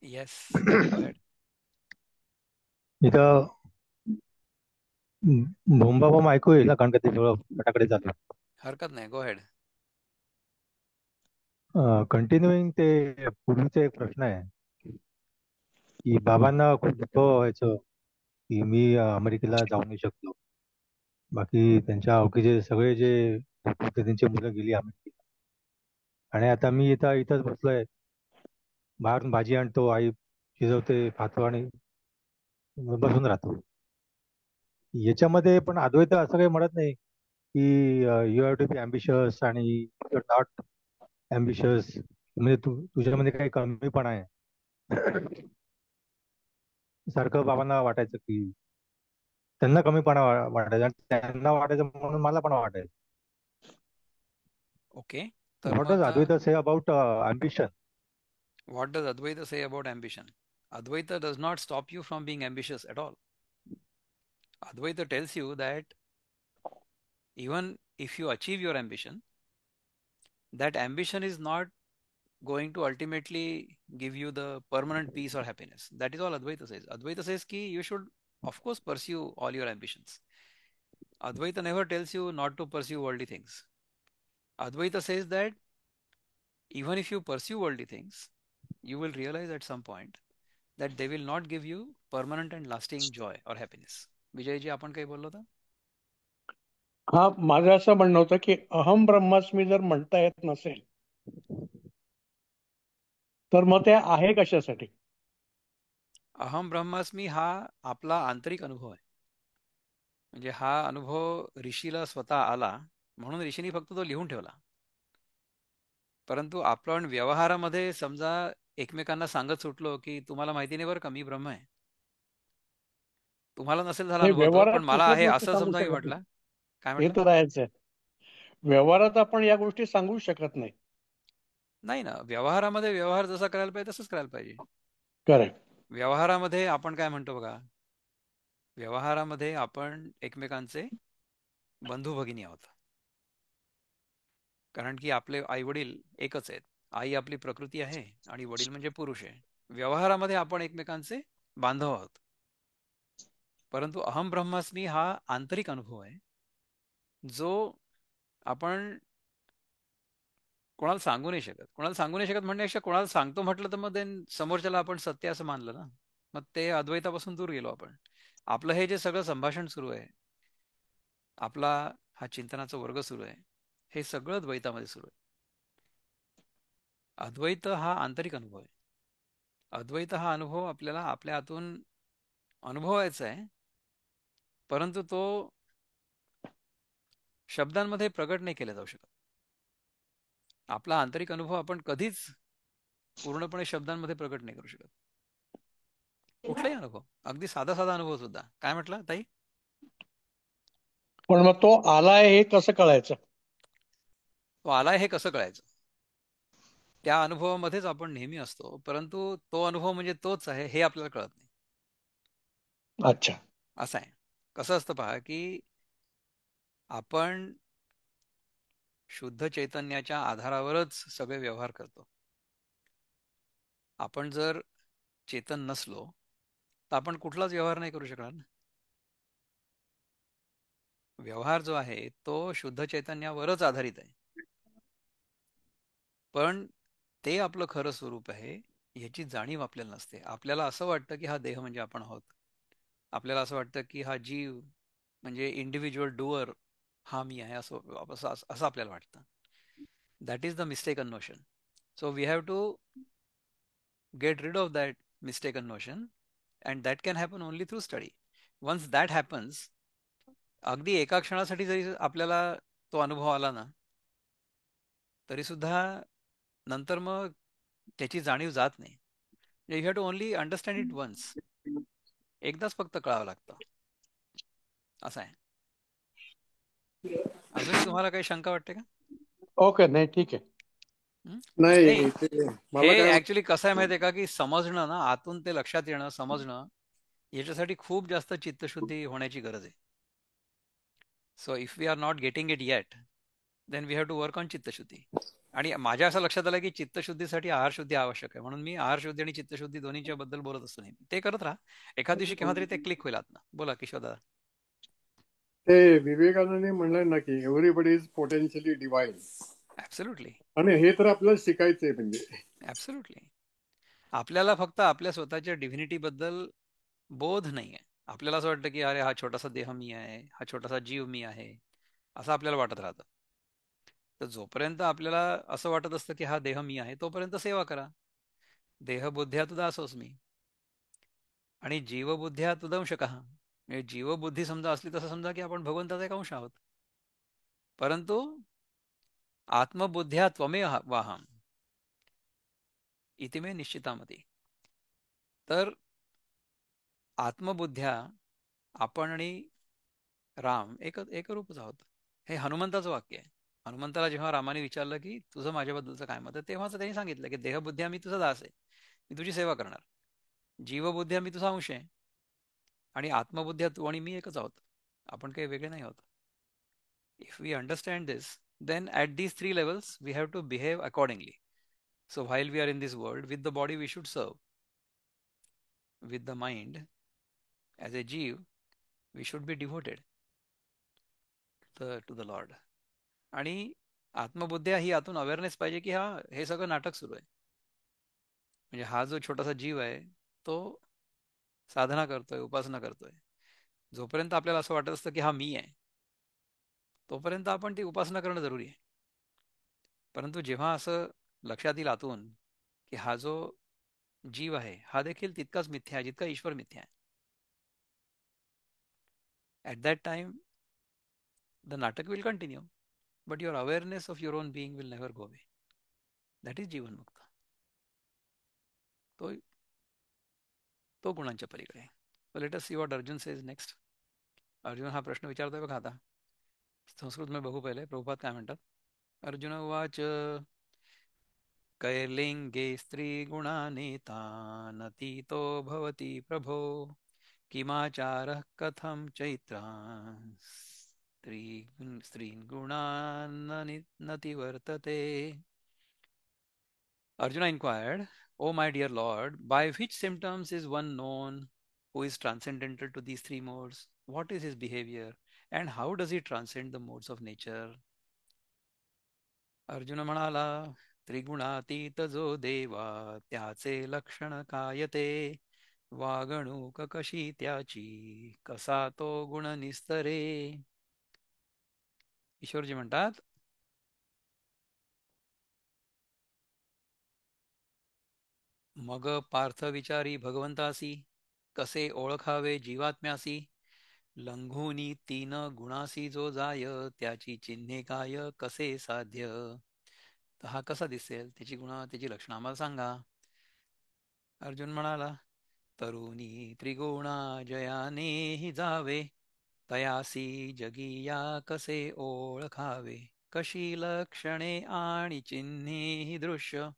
येस, गो हेड. इथं भोंबाबोंब ऐकू येईल ना, कारण का ते सगळं फटाकडे जातं. हरकत नाही, गो हेड. कंटिन्युईंग ते पूर्वीचा एक प्रश्न आहे की बाबांना खूप दुःख व्हायचं की मी अमेरिकेला जाऊ नाही शकलो. बाकी त्यांच्या ओळखीचे सगळे जे होते त्यांची मुलं गेली अमेरिकेला, आणि आता मी इथंच बसलोय, बाहेरून भाजी आणतो, आई शिजवते, खातो आणि बसून राहतो. याच्यामध्ये पण अद्वैत असं काही म्हणत नाही की you have to be ambitious आणि यू आर नॉट अम्बिशियस, म्हणजे तुझ्यामध्ये काही कमीपणा आहे सारखं बाबांना वाटायचं की त्यांना कमीपणा वाटायचा आणि त्यांना वाटायचं म्हणून मला पण वाटायचं. ओके, तर व्हॉट मग डज आता Advaita say about ambition? what does Advaita say about ambition? Advaita does not stop you from being ambitious at all. Advaita tells you that even if you achieve your ambition, that ambition is not going to ultimately give you the permanent peace or happiness. That is all Advaita says. Advaita says ki you should, of course, pursue all your ambitions. Advaita never tells you not to pursue worldly things. Advaita says that even if you pursue worldly things, you will realize at some point that they will not give you permanent and lasting joy or happiness. Vijayji, आपण काही बोललो होता? हा, माझं असं म्हणणं होतं की अहम ब्रह्मास्मी जर म्हणता येत नसेल तर मग ते आहे कशासाठी? अहम ब्रह्मास्मी हा आपला आंतरिक अनुभव आहे. म्हणजे हा अनुभव ऋषीला स्वतः आला म्हणून ऋषीने फक्त तो लिहून ठेवला. परंतु आपण व्यवहारामध्ये समजा एकमेकांना सांगत सुटलो की तुम्हाला माहिती नाही बरं का मी ब्रह्म आहे, तुम्हाला नसेल झाला नाही, अनुभव तो, व्यवहारात पण मला कुठल्याच आहे गोष्टी असं सांगू समजा मी शकत नाही. म्हटलं. काय हे म्हटलं? तर आहेच आहे. व्यवहारात आपण या गोष्टी सांगू शकत नाही. नाही ना, व्यवहारामध्ये व्यवहार जसा करायला पाहिजे तसंच करायला पाहिजे. करेक्ट. व्यवहारामध्ये आपण काय म्हणतो बघा, व्यवहारामध्ये आपण एकमेकांचे बंधू भगिनी आहोत. कारण की आपले आई वडील एकच आहेत. आई आपली प्रकृती आहे आणि वडील म्हणजे पुरुष आहे. व्यवहारामध्ये आपण एकमेकांचे बांधव आहोत. परंतु अहम ब्रह्मास्मी हा आंतरिक अनुभव आहे, जो आपण कोणाला सांगू नाही शकत. कोणाला सांगू नाही शकत म्हणण्यापेक्षा कोणाला सांगतो म्हटलं तर मग then समोरच्याला आपण सत्य असं मानलं ना, मग ते अद्वैतापासून दूर गेलो आपण. आपलं हे जे सगळं संभाषण सुरू आहे, आपला हा चिंतनाचा वर्ग सुरू आहे, हे सगळं द्वैतामध्ये सुरू आहे. अद्वैत हा आंतरिक अनुभव आहे. अद्वैत हा अनुभव आपल्याला आपल्या आतून अनुभवायचा आहे, परंतु तो शब्दांमध्ये प्रगट नाही केला जाऊ शकत. आपला आंतरिक अनुभव आपण कधीच पूर्णपणे शब्दांमध्ये प्रगट नाही करू शकत. कुठलाही अनुभव, अगदी साधा साधा अनुभव सुद्धा. काय म्हटलं ताई? पण मग तो आलाय हे कसं कळायचं? तो आलाय हे कसं कळायचं? त्या अनुभवामध्येच आपण नेहमी असतो, परंतु तो अनुभव म्हणजे तोच आहे हे आपल्याला कळत नाही. अच्छा. असं आहे. कसं असतं पहा, की आपण शुद्ध चैतन्याच्या आधारावरच सगळे व्यवहार करतो. आपण जर चेतन नसलो तर आपण कुठलाच व्यवहार नाही करू शकणार ना. व्यवहार जो आहे तो शुद्ध चैतन्यावरच आधारित आहे. पण ते आपलं खरं स्वरूप आहे याची जाणीव आपल्याला नसते. आपल्याला असं वाटतं की हा देह म्हणजे आपण आहोत. आपल्याला असं वाटतं की हा जीव म्हणजे इंडिव्हिज्युअल डुअर हा मी आहे, असं असं असं आपल्याला वाटतं. That is the mistaken notion. So we have to get rid of that mistaken notion, and that can happen only through study. Once that happens, अगदी एका क्षणासाठी जरी आपल्याला तो अनुभव आला ना, तरी सुद्धा नंतर मग त्याची जाणीव जात नाही. You have to only understand it once. एकदाच फक्त कळावं लागतं. असं आहे. अजूनही तुम्हाला काही शंका वाटते का? ओके. नाही, ठीक आहे. हं? नाही, नाही ते हे मला काय ऍक्च्युली कसं आहे माहिती आहे का, की समजणं ना, आतून ते लक्षात येणं, समजणं, याच्यासाठी खूप जास्त चित्तशुद्धी होण्याची गरज आहे. So if we are not getting it yet, then we have to work on chittashuddhi. आणि माझ्या असं लक्षात आलं की चित्तशुद्धीसाठी आहारशुद्धी आवश्यक आहे, म्हणून मी आहारशुद्धी आणि चित्तशुद्धी दोन्हीच्या बद्दल बोलत असतो नेहमी. ते करत राहा, एखाद दिवशी केव्हा तरी ते क्लिक होईल आतनं. बोला किशोर दादा. ते विवेकानंदने म्हणलं ना की everybody is potentially divine. Absolutely. आणि हे तर आपल्याला शिकायचंय म्हणजे. ऍब्सोल्युटली. आपल्याला फक्त आपल्या स्वतःच्या डिव्हिनिटी बद्दल बोध नाहीये. आपल्याला असं वाटतं की अरे हा छोटासा देह मी आहे, हा छोटासा जीव मी आहे, असं आपल्याला वाटत राहतं. तर जोपर्यंत आपल्याला असं वाटत असतं की हा देह मी आहे, तोपर्यंत सेवा करा. देहबुद्ध्या तुझा असोस मी, आणि जीवबुद्ध्या तुदंशकः. म्हणजे जीवबुद्धी समजा असली तसं समजा की आपण भगवंताचा एक अंश आहोत. परंतु आत्मबुद्ध्या त्वमेव वाहम इति मे निश्चितामती. तर आत्मबुद्ध्या आपण आणि राम एकरूपच आहोत. हे हनुमंताचं वाक्य आहे. हनुमंताला जेव्हा रामाने विचारलं की तुझं माझ्याबद्दलचं काय मत आहे, तेव्हाच त्यांनी सांगितलं की देहबुद्ध्या मी तुझा दास आहे, मी तुझी सेवा करणार. जीवबुद्ध्या मी तुझा अंश आहे, आणि आत्मबुद्ध्या तू आणि मी एकच आहोत. आपण काही वेगळे नाही आहोत. If we understand this, then at these three levels, we have to behave accordingly. So while we are in this world, with the body we should serve. With the mind, as a jeev, we should be devoted to the Lord. आणि आत्मबुद्ध्या ही यातून awareness पाहिजे की हा हे सगळं नाटक सुरू आहे. म्हणजे हा जो छोटासा जीव आहे तो साधना करतोय, उपासना करतोय. जोपर्यंत आपल्याला असं वाटत असतं की हा मी आहे, तोपर्यंत आपण ती उपासना करणं जरुरी आहे. परंतु जेव्हा असं लक्षात येईल आतून की हा जो जीव आहे हा देखील तितकाच मिथ्या आहे जितका ईश्वर मिथ्या आहे, at that time the natak will continue, but your awareness of your own being will never go away. That is jivanmukt. तो तो गुणांच्या पलीकडे आहे. Let us see what Arjun says next. Arjun हा प्रश्न विचारतोय बघा आता. संस्कृत मध्ये बघू पहिले प्रभुपाद काय म्हणतात. अर्जुन उवाच कैर्लिङ्गे स्त्रीगुणानेतानतीतो भवति प्रभो किमाचारः कथं स्त्रीन् गुणान्नतिवर्तते. Arjuna inquired, O my dear Lord, by which symptoms is one known who is transcendental to these three modes? What is his behavior? And how does he transcend the modes of nature? Arjun म्हणाला, त्रिगुणातीत जो देवा त्याचे लक्षण काय ते, वागणूक कशी त्याची कसा तो गुण निस्तरे. ईश्वरजी म्हणतात, मग पार्थ विचारी भगवंतासी, कसे ओळखावे जीवात्म्यासी, लंघुनी तीन गुणासी जो जाय, त्याची चिन्हे काय कसे साध्य. तर हा कसा दिसेल, त्याची गुण त्याची लक्षणं आम्हाला सांगा. अर्जुन म्हणाला, तरुणी त्रिगुणा जयाने हि जावे, तयासी जगिया कसे ओळखावे, कशी लक्षणे आणि चिन्हे हि दृश्य,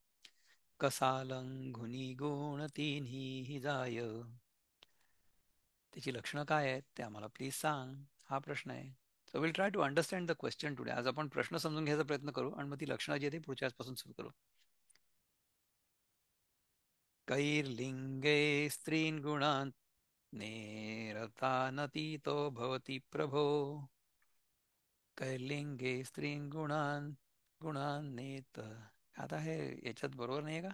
कसा लंघुनी गुण तिन्ही जाय. त्याची लक्षणं काय आहेत ते आम्हाला प्लीज सांग, हा प्रश्न आहे. So will try to understand the question today. आज आपण प्रश्न समजून घ्यायचा प्रयत्न करू आणि मग ती लक्षणं जी आहे ती पुढच्या आजपासून सुरू करू. कैर्लिंगे स्त्रीन् गुणान् नेरतानतीतो भवति प्रभो. कैर्लिंगे स्त्रीन् गुणान् नेत. आता हे याच्यात बरोबर नाही का?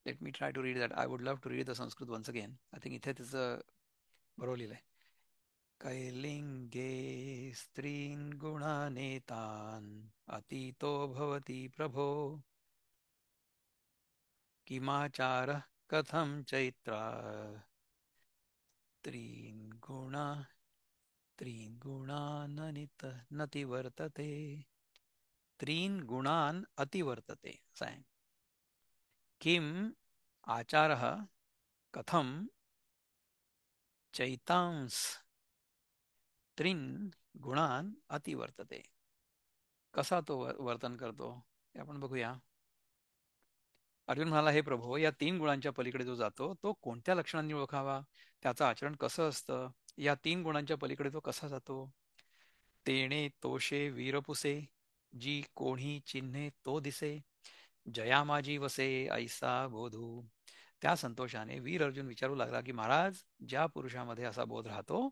Let me try to read that. I would love to read the Sanskrit once again. I think इथे त्याचं बरोबर लिहिलंय. कैर्लिंगे स्त्रीन् गुणानेतान् अतीतो भवति प्रभो, किमाचारः कथं चैत्रा त्रीन् गुणान् नतिवर्तते. त्रीन् गुणान् अतिवर्तते असं आहे. किम आचारः कथं चैतांस त्रीन् गुणान् अतिवर्तते. कसा तो वर्तन करतो ते आपण बघूया. अर्जुन म्हणाला, हे प्रभो, या तीन गुणांच्या पलीकडे जो जातो तो कोणत्या लक्षणांनी ओळखावा, त्याचं आचरण कसं असतं, या तीन गुणांच्या पलीकडे तो कसा जातो. तेणे तोषे वीरपुसे, जी कोणी चिन्हे तो दिसे, जया माझी वसे ऐसा बोधू. त्या संतोषाने वीर अर्जुन विचारू लागला की महाराज, ज्या पुरुषामध्ये असा बोध राहतो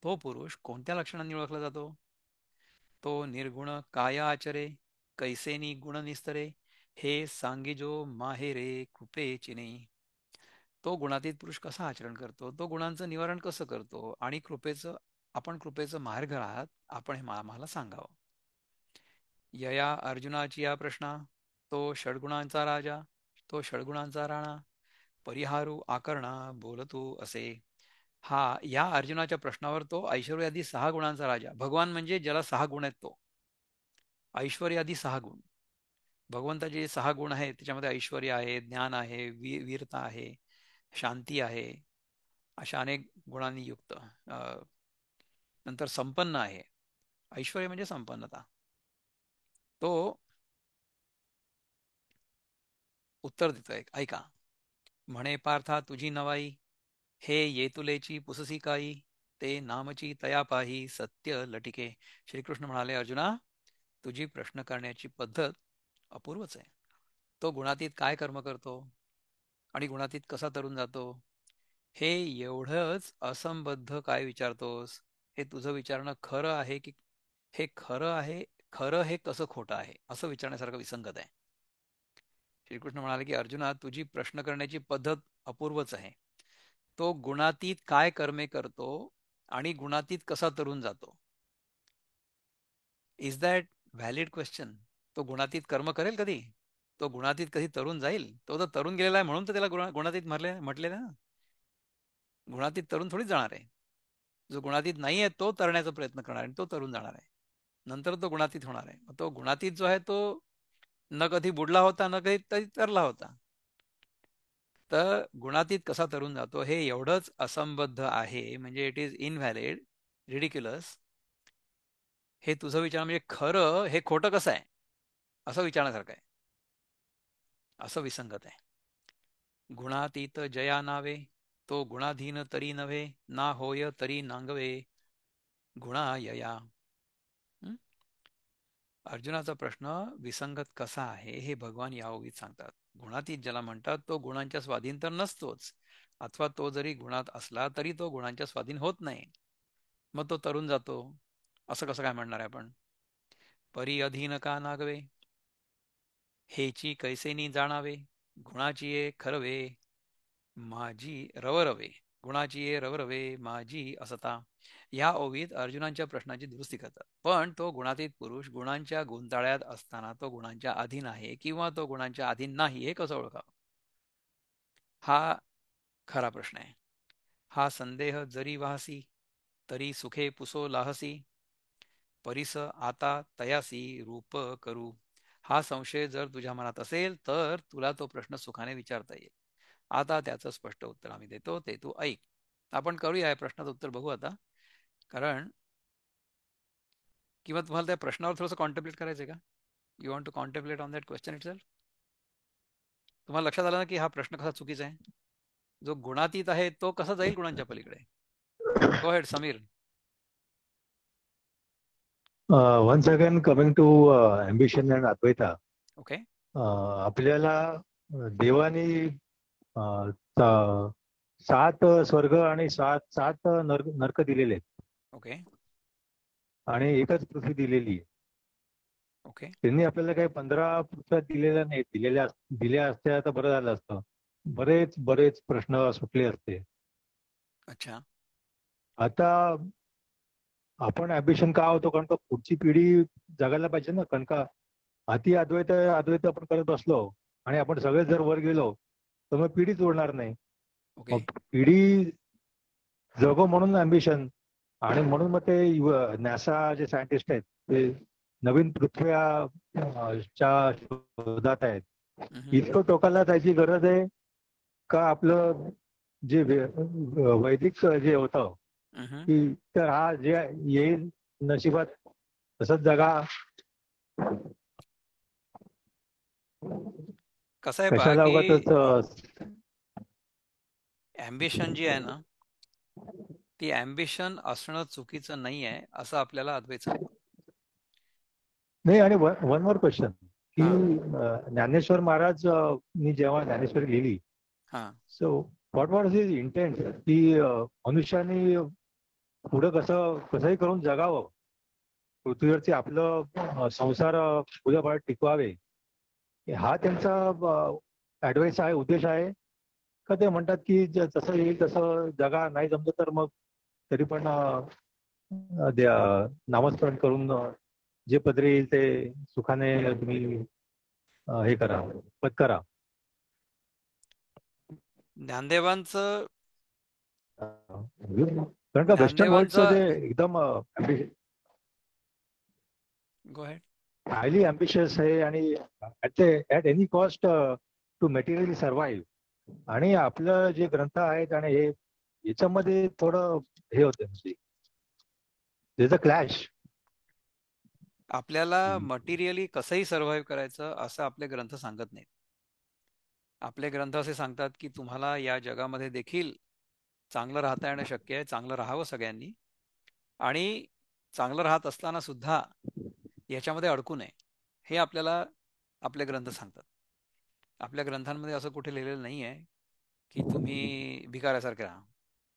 तो पुरुष कोणत्या लक्षणांनी ओळखला जातो. तो निर्गुण काय आचरे, कैसेनी गुण निस्तरे, हे सांगिजो माहेरे कृपे चिने. तो गुणातीत पुरुष कसा आचरण करतो, तो गुणांचं निवारण कसं करतो आणि कृपेचं माहेरघर आहात, आपण हे आम्हाला सांगावं. यया अर्जुनाची या प्रश्ना, तो षडगुणांचा राजा, तो षडगुणांचा राणा, परिहारू आकर्णा बोलतू असे. हा या अर्जुनाच्या प्रश्नावर तो ऐश्वर्यादी 6 गुणांचा राजा, भगवान म्हणजे ज्याला 6 गुण आहेत तो, ऐश्वर्यादी 6 गुण. भगवंताचे 6 गुण आहेत त्याच्यामध्ये ऐश्वर्य आहे, ज्ञान आहे, वीरता आहे, शांती आहे, अशा अनेक गुणांनी युक्त. नंतर संपन्न आहे. ऐश्वर्य म्हणजे संपन्नता. तो उत्तर देतोय, ऐका. म्हणे पार्था तुझी नवाई, हे येतुलेची पुससी काई, ते नामची तया पाही सत्य लटिके. श्रीकृष्ण म्हणाले, अर्जुना, तुझी प्रश्न करण्याची पद्धत अपूर्वच आहे. तो गुणातीत काय कर्म करतो आणि गुणातीत कसा तरुण जातो, हे एवढंच असंबद्ध काय विचारतोस. हे तुझं विचारणं खरं आहे की हे खरं आहे, खरं हे कसं खोटं आहे असं विचारण्यासारखं विसंगत आहे. श्रीकृष्ण म्हणाले की अर्जुना, तुझी प्रश्न करण्याची पद्धत अपूर्वच आहे. तो गुणातीत काय कर्मे करतो आणि गुणातीत कसा तरुण जातो. Is that valid question. तो गुणातीत कर्म करेल कधी, तो गुणातीत कधी तरुण जाईल. तो तर तरुण गेलेला आहे म्हणून तर त्याला गुणातीत म्हटलेलं आहे ना. गुणातीत तरुण थोडीच जाणार आहे. जो गुणातीत नाही आहे तो तरण्याचा प्रयत्न करणार आहे, तो तरुण जाणार आहे, नंतर तो गुणातीत होणार आहे. तो गुणातीत जो आहे तो न कधी बुडला होता, न कधी तरी तरला होता. तर गुणातीत कसा तरुण जातो हे एवढंच असंबद्ध आहे, म्हणजे इट इज इनव्हॅलिड, रिडिक्युलस. हे तुझं विचार म्हणजे खरं हे खोटं कसं आहे असं विचारण्यासारखं आहे, असं विसंगत आहे. गुणातीत जया नावे, तो गुणाधीन तरी नव्हे, ना होय तरी नांगवे गुणायया. हं? अर्जुनाचा प्रश्न विसंगत कसा आहे हे भगवान या ओळीत सांगतात. गुणातीत ज्याला म्हणतात तो गुणांच्या स्वाधीन तर नसतोच, अथवा तो जरी गुणात असला तरी तो गुणांच्या स्वाधीन होत नाही. मग तो तरुण जातो असं कसं काय म्हणणार आहे आपण? परी अधीन का नागवे, हेची कैसेनी जाणावे, गुणाची ये खरवे माझी रवरवे, गुणाची ये रवरवे माझी असता. या ओवीत अर्जुनांच्या प्रश्नाची दुरुस्ती करतात. पण तो गुणातीत पुरुष गुणांच्या गुंताळ्यात असताना तो गुणांच्या अधीन आहे किंवा तो गुणांच्या अधीन नाही हे कसं ओळखावं, हा खरा प्रश्न आहे. हा संदेह जरी वाहसी, तरी सुखे पुसो लाहसी, परिस आता तयासी रूप करू. हा संशय जर तुझ्या मनात असेल तर तुला तो प्रश्न सुखाने विचारता येईल. आता त्याचं स्पष्ट उत्तर आम्ही देतो, ते तू ऐक. आपण करूया या प्रश्नाचं उत्तर बघू आता. कारण किंवा तुम्हाला त्या प्रश्नावर थोडंसं कॉन्टेम्प्लेट करायचं आहे का? You want to contemplate on that question itself? तुम्हाला लक्षात आलं ना की हा प्रश्न कसा चुकीचा आहे? जो गुणातीत आहे तो कसा जाईल गुणांच्या पलीकडे? Go ahead Sameer. Once again coming to ambition and Advaita. Okay. आपल्याला देवाने अं, सा- 7 स्वर्ग आणि 7 नर्क दिलेले आहेत ओके. आणि एकच पृथ्वी दिलेली आहे. ओके. त्यांनी आपल्याला काही 15 पृथ्व्या दिलेल्या नाही. दिल्या असत्या तर बरं झालं असतं. बरेच बरेच प्रश्न सुटले असते. अच्छा. आता आपण ॲम्बिशन का होतो? कारण का पुढची पिढी जगायला पाहिजे ना. कारण का अति अद्वैत अद्वैत आपण करत बसलो आणि आपण सगळे जर वर गेलो तर मग पिढीच उरणार नाही. ओके. मग पिढी जगो म्हणून अँबिशन. आणि म्हणून मग ते नासा जे सायंटिस्ट आहेत ते नवीन पृथ्व्या च्या शोधात आहेत. इतकं टोकाला जायची गरज आहे का? आपलं जे वैदिक जे होतं की तर हा जे येईल नशिबात तसंच जगा. कसं आहे पहा कशाला की उगाच ॲम्बिशन जी आहे ना, ती ॲम्बिशन असणं चुकीचं नाही आहे असं आपल्याला अद्वैत सांगतो. नाही. आणि वन मोर क्वेश्चन की हा. ज्ञानेश्वर महाराज नी जेव्हा ज्ञानेश्वरी लिहिली, हा. So what was his intent की मनुष्याने पुढं कसंही करून जगावं, पृथ्वीवरती आपलं संसार पुढे टिकवावे, हा त्यांचा ऍडवाइस आहे, उद्देश आहे का? ते म्हणतात की जसं येईल तसं जगा, नाही जमलं तर मग तरी पण नामस्मरण करून जे पदरी येईल ते सुखाने तुम्ही हे करा, पत्करा. ज्ञानदेवांचं कारण का वेस्टर्न वर्ल्डचं ज्ञानदेवांचं जे एकदम गो हेड. हायली अम्बिशियस आहे आणि at any cost to materially survive. आणि आपलं जे ग्रंथ आहेत आणि हे याच्यामध्ये थोडं हे होतं, म्हणजे there's a क्लॅश. आपल्याला मटेरियली कसंही सर्व्हाइव्ह करायचं असं आपले ग्रंथ सांगत नाहीत. आपले ग्रंथ असे सांगतात की तुम्हाला या जगामध्ये देखील चांगलं राहता येणं शक्य आहे, चांगलं राहावं सगळ्यांनी, आणि चांगलं राहत असताना सुद्धा याच्यामध्ये अडकू नये, हे आपल्याला आपले ग्रंथ सांगतात. आपल्या ग्रंथांमध्ये असं कुठे लिहिलेलं नाही आहे की तुम्ही भिकाऱ्यासारखे राहा.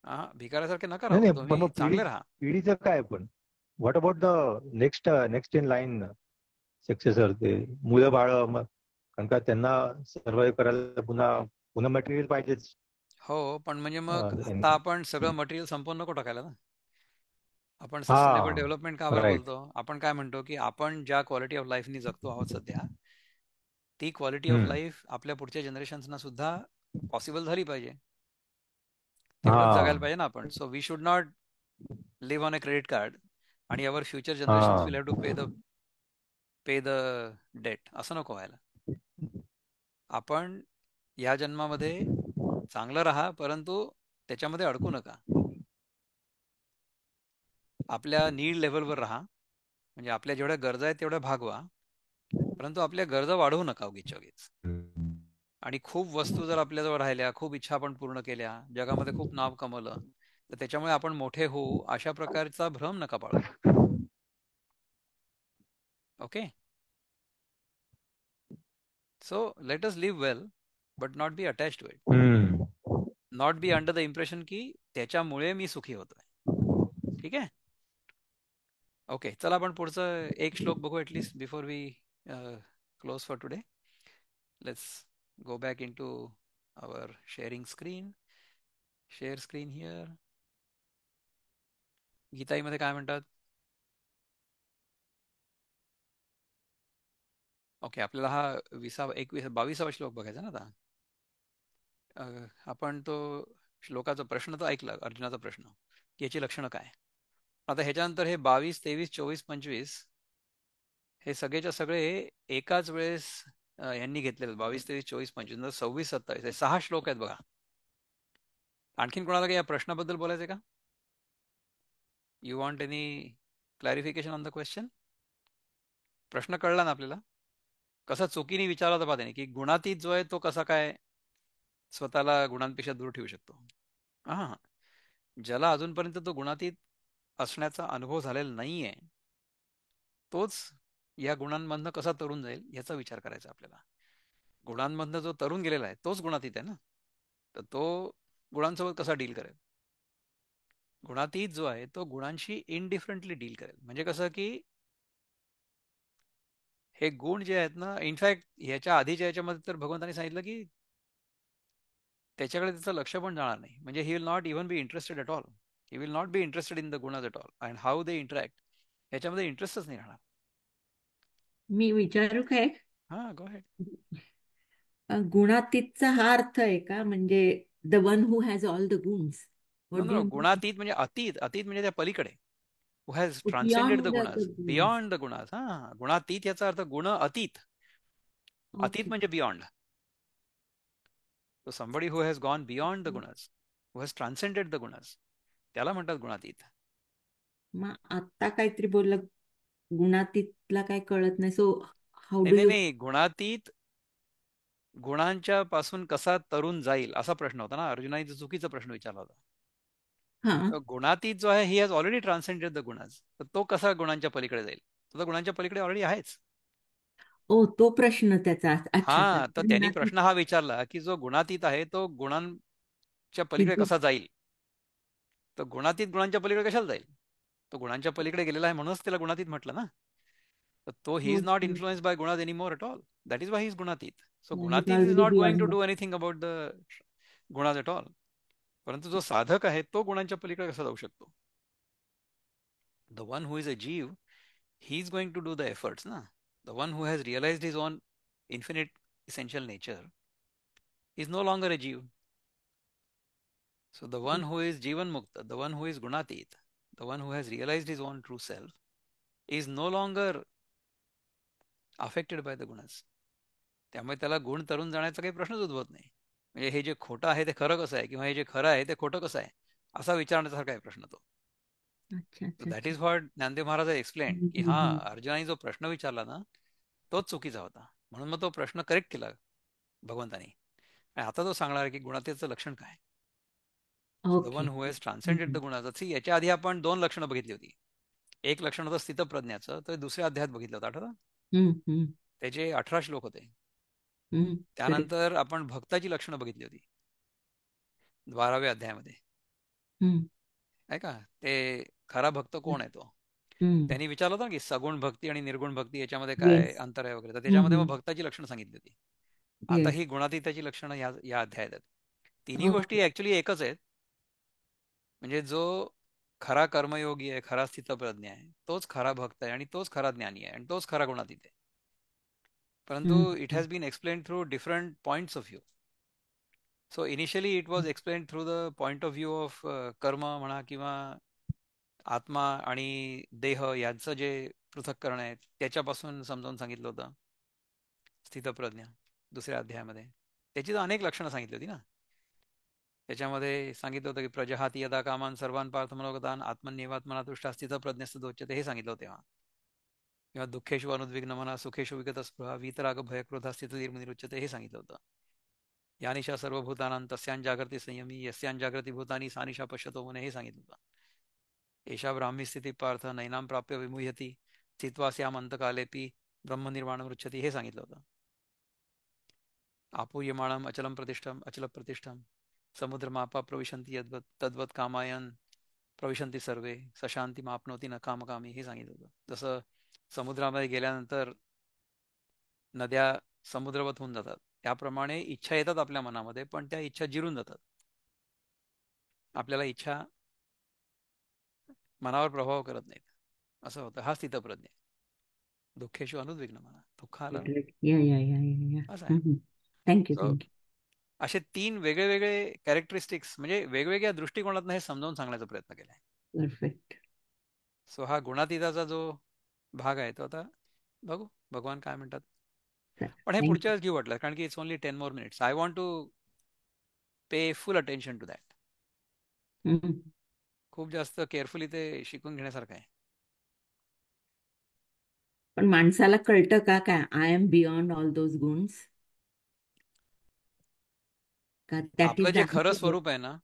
हा, भिकाऱ्यासारखे नका नाही राहू, नाही, पण तुम्ही मग चांगले राहा. पिढीचं काय? पण what about the next in line successor, ते मुलं बाळ? मग कारण का त्यांना सर्व्हाइव्ह करायला पुन्हा पुन्हा मटेरियल पाहिजेच. हो, पण म्हणजे मग हा. आता आपण सगळं मटेरियल संपवून नको टाकायला ना. आपण सस्टेनेबल डेव्हलपमेंट का बरं राईट. बोलतो? आपण काय म्हणतो की आपण ज्या क्वालिटी ऑफ लाईफनी जगतो आहोत सध्या, ती क्वालिटी ऑफ लाईफ आपल्या पुढच्या जनरेशन्सना सुद्धा पॉसिबल झाली पाहिजे. तेवढंच जगायला हा पाहिजे ना आपण. So we should not live on a credit card आणि अवर फ्युचर जनरेशन्स हा. Will have to pay the debt, असं नको व्हायला. आपण या जन्मामध्ये चांगलं राहा, परंतु त्याच्यामध्ये अडकू नका. आपल्या नीड लेवलवर राहा, म्हणजे आपल्या जेवढ्या गरजा आहेत तेवढ्या भागवा, परंतु आपल्या गरजा वाढवू नका उगीच उगीच. आणि खूप वस्तू जर आपल्याजवळ राहिल्या, खूप इच्छा आपण पूर्ण केल्या, जगामध्ये खूप नाव कमवलं, तर त्याच्यामुळे आपण मोठे होऊ अशा प्रकारचा भ्रम नका पाळू. Okay, so let us live well but not be attach to it. Not be under the impression की त्याच्यामुळे मी सुखी होतोय. ठीक आहे. ओके, चला आपण पुढचं एक श्लोक बघू at least before we close for today. Let's go back into our sharing screen. Share screen here. गीताईमध्ये काय म्हणतात? ओके, आपल्याला हा 22वा श्लोक बघायचा ना आता. आपण तो श्लोकाचा प्रश्न तर ऐकला, अर्जुनाचा प्रश्न, की याची लक्षणं काय. आता ह्याच्यानंतर हे 22, 23, 24, 25 हे सगळेच्या सगळे एकाच वेळेस यांनी घेतलेले. 22, 23, 24, 25, 26, 27 हे 6 श्लोक आहेत बघा. आणखीन कोणाला काही या प्रश्नाबद्दल बोलायचं का? You want any clarification on the question? प्रश्न कळला ना आपल्याला? कसा चुकीने विचारला होता त्याने, की गुणातीत जो आहे तो कसा काय स्वतःला गुणांपेक्षा दूर ठेवू शकतो. हा, ज्याला अजूनपर्यंत तो गुणातीत असण्याचा अनुभव झालेला नाहीये, तोच या गुणांमधनं कसा तरुण जाईल याचा विचार करायचा आपल्याला. गुणांमधनं जो तरुण गेलेला आहे तोच गुणातीत आहे ना, तर तो गुणांसोबत कसा डील करेल. गुणातीत जो आहे तो गुणांशी इनडिफरंटली डील करेल. म्हणजे कसं की हे गुण जे आहेत ना, इनफॅक्ट ह्याच्या आधीच्या याच्यामध्ये तर भगवंतांनी सांगितलं की त्याच्याकडे त्याचं लक्ष पण जाणार नाही. म्हणजे he will not even be interested at all. He will not be interested in the gunas at all and how they interact. ह्याच्यामध्ये इंटरेस्टच नाही राहणार. मी विचारू काय? हा, गो हेड. गुणातीतचा हा अर्थ आहे का? म्हणजे the one who has all the gunas. No what no do no, you गुणातीत म्हणजे अतीत. अतीत म्हणजे त्या पलीकडे. Who has transcended the beyond the gunas, gunas? Beyond the gunas. हा, गुणातीत याचा अर्थ गुण अतीत. अतीत ओके. म्हणजे beyond. So somebody who has gone beyond the gunas, who has transcended the gunas, त्याला म्हणतात गुणातीत. मग आता काहीतरी बोललं, गुणातीतला काय कळत नाही. सो हाऊ नाही डू नाही यू? नाही, गुणातीत गुणांच्या पासून कसा तरुण जाईल असा प्रश्न होता ना. अर्जुनाने जो चुकीचा प्रश्न विचारला होता. हा. तर गुणातीत जो आहे, ही हॅज ऑलरेडी ट्रान्सेंडेड द गुणाज. तर तो कसा गुणांच्या पलीकडे जाईल? तो तर गुणांच्या पलीकडे ऑलरेडी आहेच. ओ, तो प्रश्न त्याचा. अच्छा अच्छा. हा, तर तर त्यांनी गुणातीत प्रश्न हा विचारला की जो गुणातीत आहे तो गुणांच्या पलीकडे किती? कसा जाईल. तर गुणातीत गुणांच्या पलीकडे कशाला जाईल? तो गुणांच्या पलीकडे गेलेला आहे म्हणूनच त्याला गुणातीत म्हटलं ना. तर तो he is not okay. Influence by gunas any more at all. That is why he is gunatit. So is gunatit is already not going to beyond. Do anything about the gunas at all. परंतु जो साधक आहे तो गुणांच्या पलीकडे कसा जाऊ शकतो? The one who is a jiva, he is going to do the efforts ना. The one who has realised his own infinite essential nature is no longer a Jeev. So the one who is Jivan Mukta, the one who is Gunatit, the one who has realized his own true self, is no longer affected by the gunas. त्यामुळे त्याला गुण तरून जाण्याचा काही प्रश्नच उद्भवत नाही. म्हणजे हे जे खोटं आहे ते खरं कसं आहे, किंवा हे जे खरं आहे ते खोटं कसं आहे, असा विचारण्यासारखा आहे प्रश्न तो. अच्छा So अच्छा that अच्छा. is what Dnyandev Maharaj explain, की हा, हम्म. अर्जुनाने जो प्रश्न विचारला ना तोच चुकीचा होता. म्हणून मग तो प्रश्न करेक्ट केला भगवंतानी. आणि आता तो सांगणार आहे की गुणातीतचं लक्षण काय. The okay. One who has transcended the hmm. Gunas. C, याच्या आधी आपण 2 लक्षणं बघितली होती. एक लक्षण होतं स्थितप्रज्ञाचं, तर दुसऱ्या अध्यायात बघितलं होतं, आठवतं? हम्म. हम्म. त्याचे 18 श्लोक होते. हम्म. करेक्ट. त्यानंतर आपण भक्ताची लक्षणं बघितली होती 12व्या अध्यायामध्ये. हम्म. आहे का? ते खरा भक्त कोण आहे तो. हम्म. त्यांनी विचारलं होतं की सगुण भक्ती आणि निर्गुण भक्ती याच्यामध्ये काय येस. अंतर आहे वगैरे. तर हम्म. त्याच्यामध्ये मग हम्म. भक्ताची लक्षणं सांगितली होती. आता येस. ही गुणातीताची लक्षणं या अध्यायात आहेत. तिन्ही ओके. गोष्टी ऍक्च्युली एकच आहेत. म्हणजे जो खरा कर्मयोगी आहे, खरा स्थितप्रज्ञ आहे, तोच खरा भक्त आहे आणि तोच खरा ज्ञानी आहे आणि तोच खरा गुणातीत आहे. परंतु it hmm. Has been explain through different points of view. So initially it was explain through the point of view of karma म्हणा, किंवा आत्मा आणि देह यांचं जे पृथक्करण आहे त्याच्यापासून समजावून सांगितलं होतं स्थितप्रज्ञ दुसऱ्या अध्यायामध्ये. त्याची तर अनेक लक्षणं सांगितली होती ना. त्याच्यामध्ये सांगितलं होतं की प्रजहाती यदा कामान सर्वान पार्थ मनोगतान आत्मन्येवात्मना तुष्टा स्थित प्रज्ञस्तुच्यते हे सांगितलं होतं तेव्हा. किंवा दुःखेषु अनुद्विग्न मना सुखेषु विगत स्पृहा वीतराग भय क्रोधा स्थित निर्मुनिरुच्यते हे सांगितलं होतं. या निशा सर्वभूतानां तस्यां जागृती संयमी यस्यां जागृती भूतानी सा निशा पश्यतो मुने हे सांगितलं होतं. एषा ब्राह्मी स्थिती पार्थ नैनां प्राप्य विमुह्यति स्थित्वा स्याम अंतकालेपि ब्रह्मनिर्वाणं पृच्छति हे सांगितलं होतं. आपूयमाणम अचलम प्रतिष्ठम अचल प्रतिष्ठम समुद्रमापा प्रविशन्ति यद्वत् तद्वत् कामायन प्रविशन्ति सर्वे सशांती मापनोती न कामकामी हे सांगितलं होतं. जसं समुद्रामध्ये गेल्यानंतर नद्या समुद्रवत होऊन जातात, त्याप्रमाणे इच्छा येतात आपल्या मनामध्ये, पण त्या इच्छा जिरून जातात. आपल्याला इच्छा मनावर प्रभाव करत नाहीत, असं होतं. हा स्थितप्रज्ञ. दुःखेशु अनुद्विग्न मना, दुःख आलं या या या या या असं आहे. Thank you So, thank you. असे 3 वेगळे वेगळे कॅरेक्टरिस्टिक्स म्हणजे वेगवेगळ्या दृष्टिकोनातून हे समजावून सांगण्याचा प्रयत्न केलाय. परफेक्ट. सो हा गुणातीताचा जो भाग आहे तो आता बघू भगवान काय म्हणतात. पण हे पुढच्या वेळेस घेऊ वाटलं, कारण की it's only 10 more minutes. I want to pay full attention to that. खूप जास्त केअरफुली ते शिकून घेण्यासारखं आहे. पण माणसाला कळतं का काय I am beyond all those goods? का दॅट आपलं इज जे खरं स्वरूप आहे ना,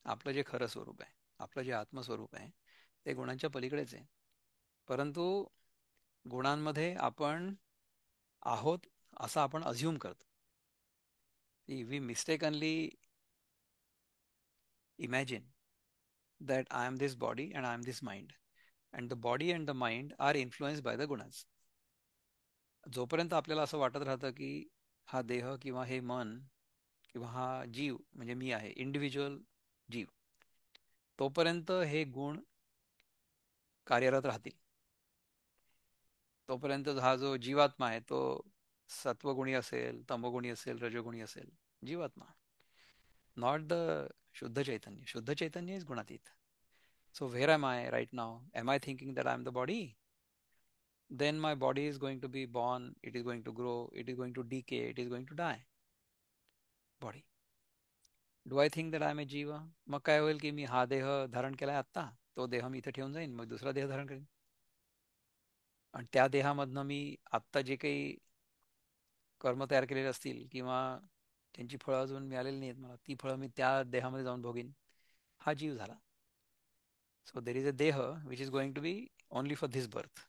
आपलं जे खरं स्वरूप आहे, आपलं जे आत्मस्वरूप आहे ते गुणांच्या पलीकडेच आहे. परंतु गुणांमध्ये आपण आहोत असं आपण अझ्युम करतो. We mistakenly imagine that I am this body and I am this mind, and the body and the mind are influenced by the gunas. जोपर्यंत आपल्याला असं वाटत राहतं की हा देह किंवा हे मन किंवा हा जीव म्हणजे मी आहे, इंडिव्हिज्युअल जीव, तोपर्यंत हे गुण कार्यरत राहतील. तोपर्यंत हा जो जीवात्मा आहे तो सत्वगुणी असेल, तमोगुणी असेल, रजोगुणी असेल, जीवात्मा, नॉट द शुद्ध चैतन्य. शुद्ध चैतन्य इज गुणातीत. So where am I right now? Am I thinking that I am the body? Then my body is going to be born, it is going to grow, it is going to decay, it is going to die. Body. Do I think that I am a jiva? मग काय होईल की मी हा देह धारण केलाय आत्ता, तो देह मी इथे ठेवून जाईन, मग दुसरा देह धारण करेन, आणि त्या देहामधनं मी आत्ता जे काही कर्म तयार केलेले असतील किंवा त्यांची फळं अजून मिळालेली नाहीत मला, ती फळं मी त्या देहामध्ये जाऊन भोगीन. हा जीव झाला. सो देर इज अ देह which is going to be only for this birth.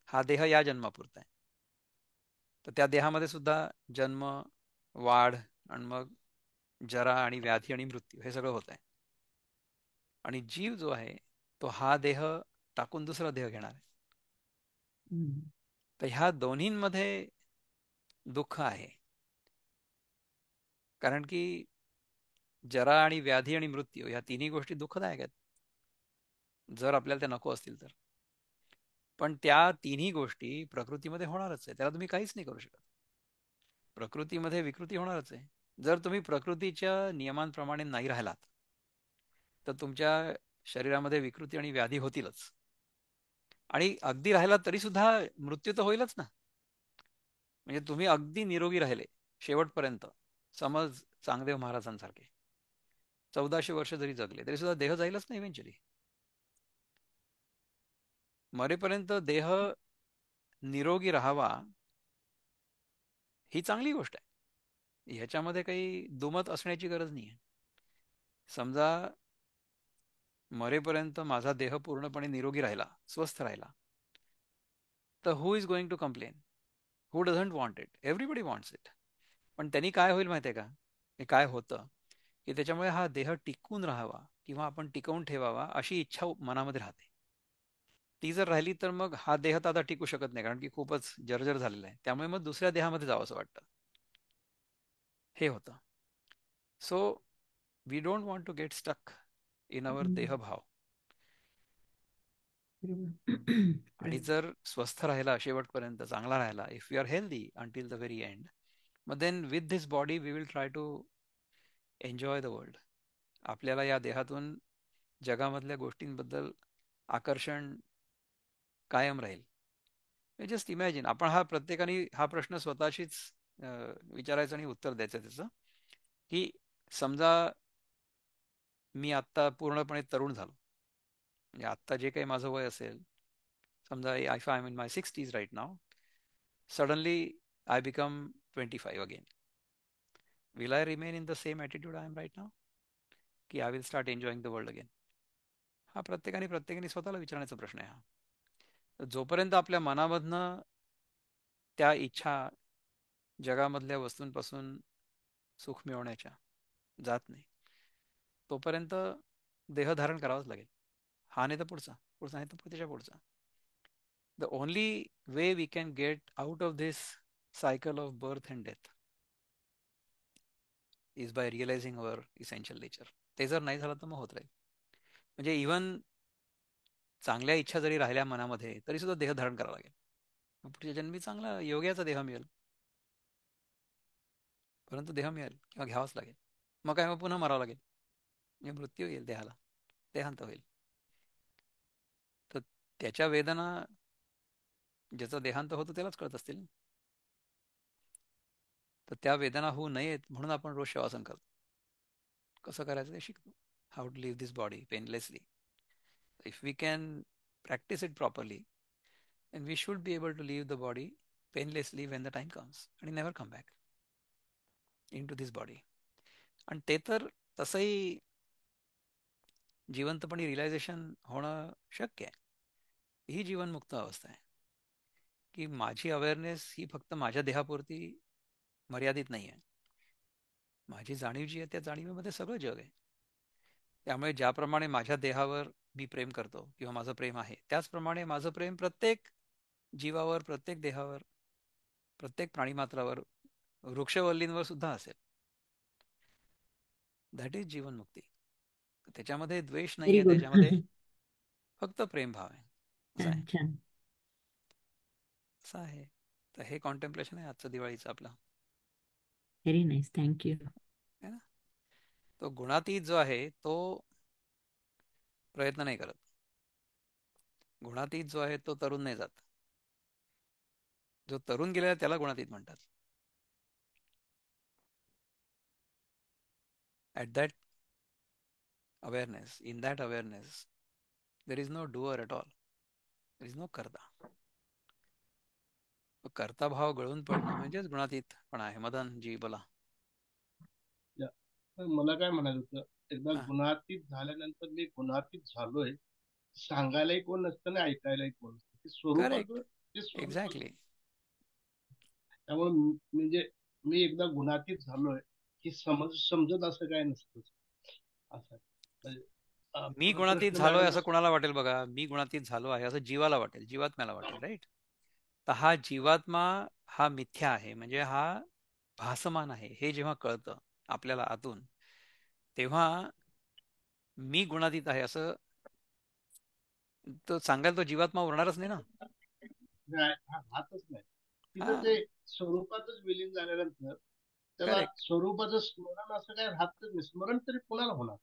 हा देह या जन्मापुरता आहे. तर त्या देहामध्ये सुद्धा जन्म, वाढ आणि मग जरा आणि व्याधी आणि मृत्यू हे सगळं होत आहे. आणि जीव जो आहे तो हा देह टाकून दुसरा देह घेणार आहे. तर ह्या दोन्हींमध्ये दुःख आहे, कारण की जरा आणि व्याधी आणि मृत्यू ह्या तिन्ही गोष्टी दुःखदायक आहेत जर आपल्याला त्या नको असतील तर. पण त्या तिन्ही गोष्टी प्रकृतीमध्ये होणारच आहे, त्याला तुम्ही काहीच नाही करू शकत. प्रकृतीमध्ये विकृती होणारच आहे. जर तुम्ही प्रकृतीच्या नियमांप्रमाणे नाही राहिलात तर तुमच्या शरीरामध्ये विकृती आणि व्याधी होतीलच. आणि अगदी राहिला तरी सुद्धा मृत्यू तर होईलच ना. म्हणजे तुम्ही अगदी निरोगी राहिले शेवटपर्यंत, समज चांगदेव महाराजांसारखे 1400 वर्ष जरी जगले तरी सुद्धा देह जाईलच ना इव्हेंच्युअली. मरेपर्यंत देह निरोगी राहावा ही चांगली गोष्ट आहे, ह्याच्यामध्ये काही दुमत असण्याची गरज नाही आहे. समजा मरेपर्यंत माझा देह पूर्णपणे निरोगी राहिला, स्वस्थ राहिला, तर who is going to complain? Who doesn't want it? Everybody wants it. पण त्यांनी काय होईल माहिती आहे का? हे काय होतं की त्याच्यामुळे हा देह टिकून राहावा किंवा आपण टिकवून ठेवावा अशी इच्छा मनामध्ये राहते. ती जर राहिली तर मग हा देह तर आता टिकू शकत नाही, कारण की खूपच जर्जर झालेला आहे. त्यामुळे मग दुसऱ्या देहामध्ये जावं असं वाटतं. हे होतं. So we don't want to get stuck in our dehbhav. आणि जर स्वस्थ राहिला शेवटपर्यंत, चांगला राहिला, if you are healthy until the very end, मग then with this body we will try to enjoy the world. आपल्याला या देहातून जगामधल्या गोष्टींबद्दल आकर्षण कायम राहील. जस्ट इमॅजिन, आपण हा प्रत्येकाने हा प्रश्न स्वतःशीच विचारायचा आणि उत्तर द्यायचं त्याचं, की समजा मी आत्ता पूर्णपणे तरुण झालो, म्हणजे आत्ता जे काही माझं वय असेल, समजा if I am in my 60s right now, suddenly I become 25 again. Will I remain in the same attitude I am right now, की I will start enjoying the world again? हा प्रत्येकाने स्वतःला विचारण्याचा प्रश्न आहे हा. जोपर्यंत आपल्या मनामधनं त्या इच्छा जगामधल्या वस्तूंपासून सुख मिळवण्याच्या जात नाही, तोपर्यंत देह धारण करावाच लागेल. हा नाही तर पुढचा, पुढचा नाही तर त्याच्या पुढचा. The only way we can get out of this cycle of birth and death is by realising our essential nature. ते जर नाही झालं तर मग होत राहील. म्हणजे इव्हन चांगल्या इच्छा जरी राहिल्या मनामध्ये, तरी सुद्धा देह धारण करावा लागेल. मग पुढच्या जन्मी चांगला योग्याचा देह मिळेल, परंतु देह मिळेल किंवा घ्यावाच लागेल. मग काय, मग पुन्हा मरावं लागेल, म्हणजे मृत्यू येईल देहाला, देहांत होईल. तर त्याच्या वेदना ज्याचा देहांत होतो त्यालाच कळत असतील ना. तर त्या वेदना होऊ नयेत म्हणून आपण रोज शवासन करतो. कसं करायचं ते शिकतो. How to live this body painlessly. If we can practise it properly, then we should be able to leave the body painlessly when the time comes and never come back into this body. आणि ते तर तसंही जिवंतपणे realisation होणं शक्य आहे. ही जीवनमुक्त अवस्था आहे की माझी अवेअरनेस ही फक्त माझ्या देहापुरती मर्यादित नाही आहे. माझी जाणीव जी आहे त्या जाणीवेमध्ये सगळं जग आहे. त्यामुळे ज्याप्रमाणे माझ्या देहावर मी प्रेम करतो किंवा माझं प्रेम आहे, त्याचप्रमाणे माझं प्रेम प्रत्येक जीवावर, प्रत्येक देहावर, प्रत्येक प्राणीमात्रावर, वृक्षवल्लींवर सुद्धा असेल. That is jivanmukti. त्याच्यामध्ये द्वेष व्हेरी नाहीये, गुड. त्याच्यामध्ये फक्त प्रेम भाव आहे. असं आहे, छान छान. असं आहे. तर हे कॉन्टेम्प्लेशन आहे आजचं दिवाळीचं आपलं, व्हेरी नाईस. थँक्यू. है ना. तो गुणातीत जो आहे तो प्रयत्न नाही करत. गुणातीत जो आहे तो तरुण नाही जात. जो तरुण गेलेला त्याला गुणातीत म्हणतात. At that awareness, in that awareness, there is no doer at all, there is no करता. कर्ता भाव गळून पडणं म्हणजेच गुणातीतपणा आहे. मदन जी बोला. या. तर मला काय म्हणायचं होतं, एकदा हा, गुणातीत झाल्यानंतर मी गुणातीत झालोय सांगायलाही कोण नसतं आणि ऐकायलाही कोण नसतं. करेक्ट, ते स्वरूपच. एक्झॅक्टली. त्यामुळे म्हणजे मी एकदा गुणातीत झालोय की समजत असं काय नसतं. असं म्हणजे, मी गुणातीत प्रश्न झालोय मॅडम असं कुणाला वाटेल बघा. मी गुणातीत झालो आहे असं जीवाला वाटेल, जीवात्म्याला वाटेल, राईट. तर हा जीवात्मा हा मिथ्या आहे, म्हणजे हा भासमान आहे, हे जेव्हा कळतं आपल्याला आतून, तेव्हा मी गुणातीत आहे असं तो सांगायला तो जीवात्मा उरणारच नाही ना. राहतच नाही हा, तिथं. ते स्वरूपातच विलीन झाल्यानंतर त्याला करेक्ट, स्वरूपाचं स्मरण असं काय राहतच नाही. स्मरण तरी कुणाला होणार?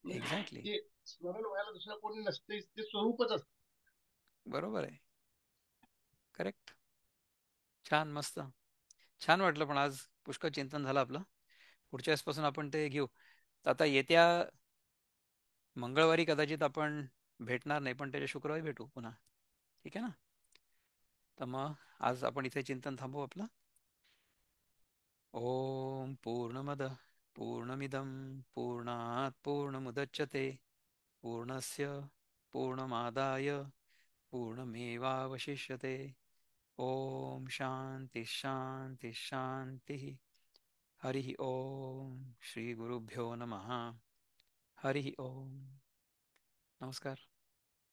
एक्झॅक्टली, ते स्मरण व्हायला दुसरं कोणी नसते, ते स्वरूपच असतं. बरोबर आहे, करेक्ट. छान, मस्त, छान वाटलं. पण आज पुष्कळ चिंतन झालं आपलं. पुढच्या वेळेसपासून आपण ते घेऊ. तर आता येत्या मंगळवारी कदाचित आपण भेटणार नाही, पण त्याच्या शुक्रवारी भेटू पुन्हा, ठीक आहे ना. तर मग आज आपण इथे चिंतन थांबवू आपलं. ओम पूर्णमद पूर्णमिदं पूर्णात् पूर्णमुदच्यते पूर्णस्य पूर्णमादाय पूर्णमेवावशिष्यते. ओम शांती शांती शांती. हरि ओम. श्री गुरुभ्यो नमः. हरि ओम. नमस्कार.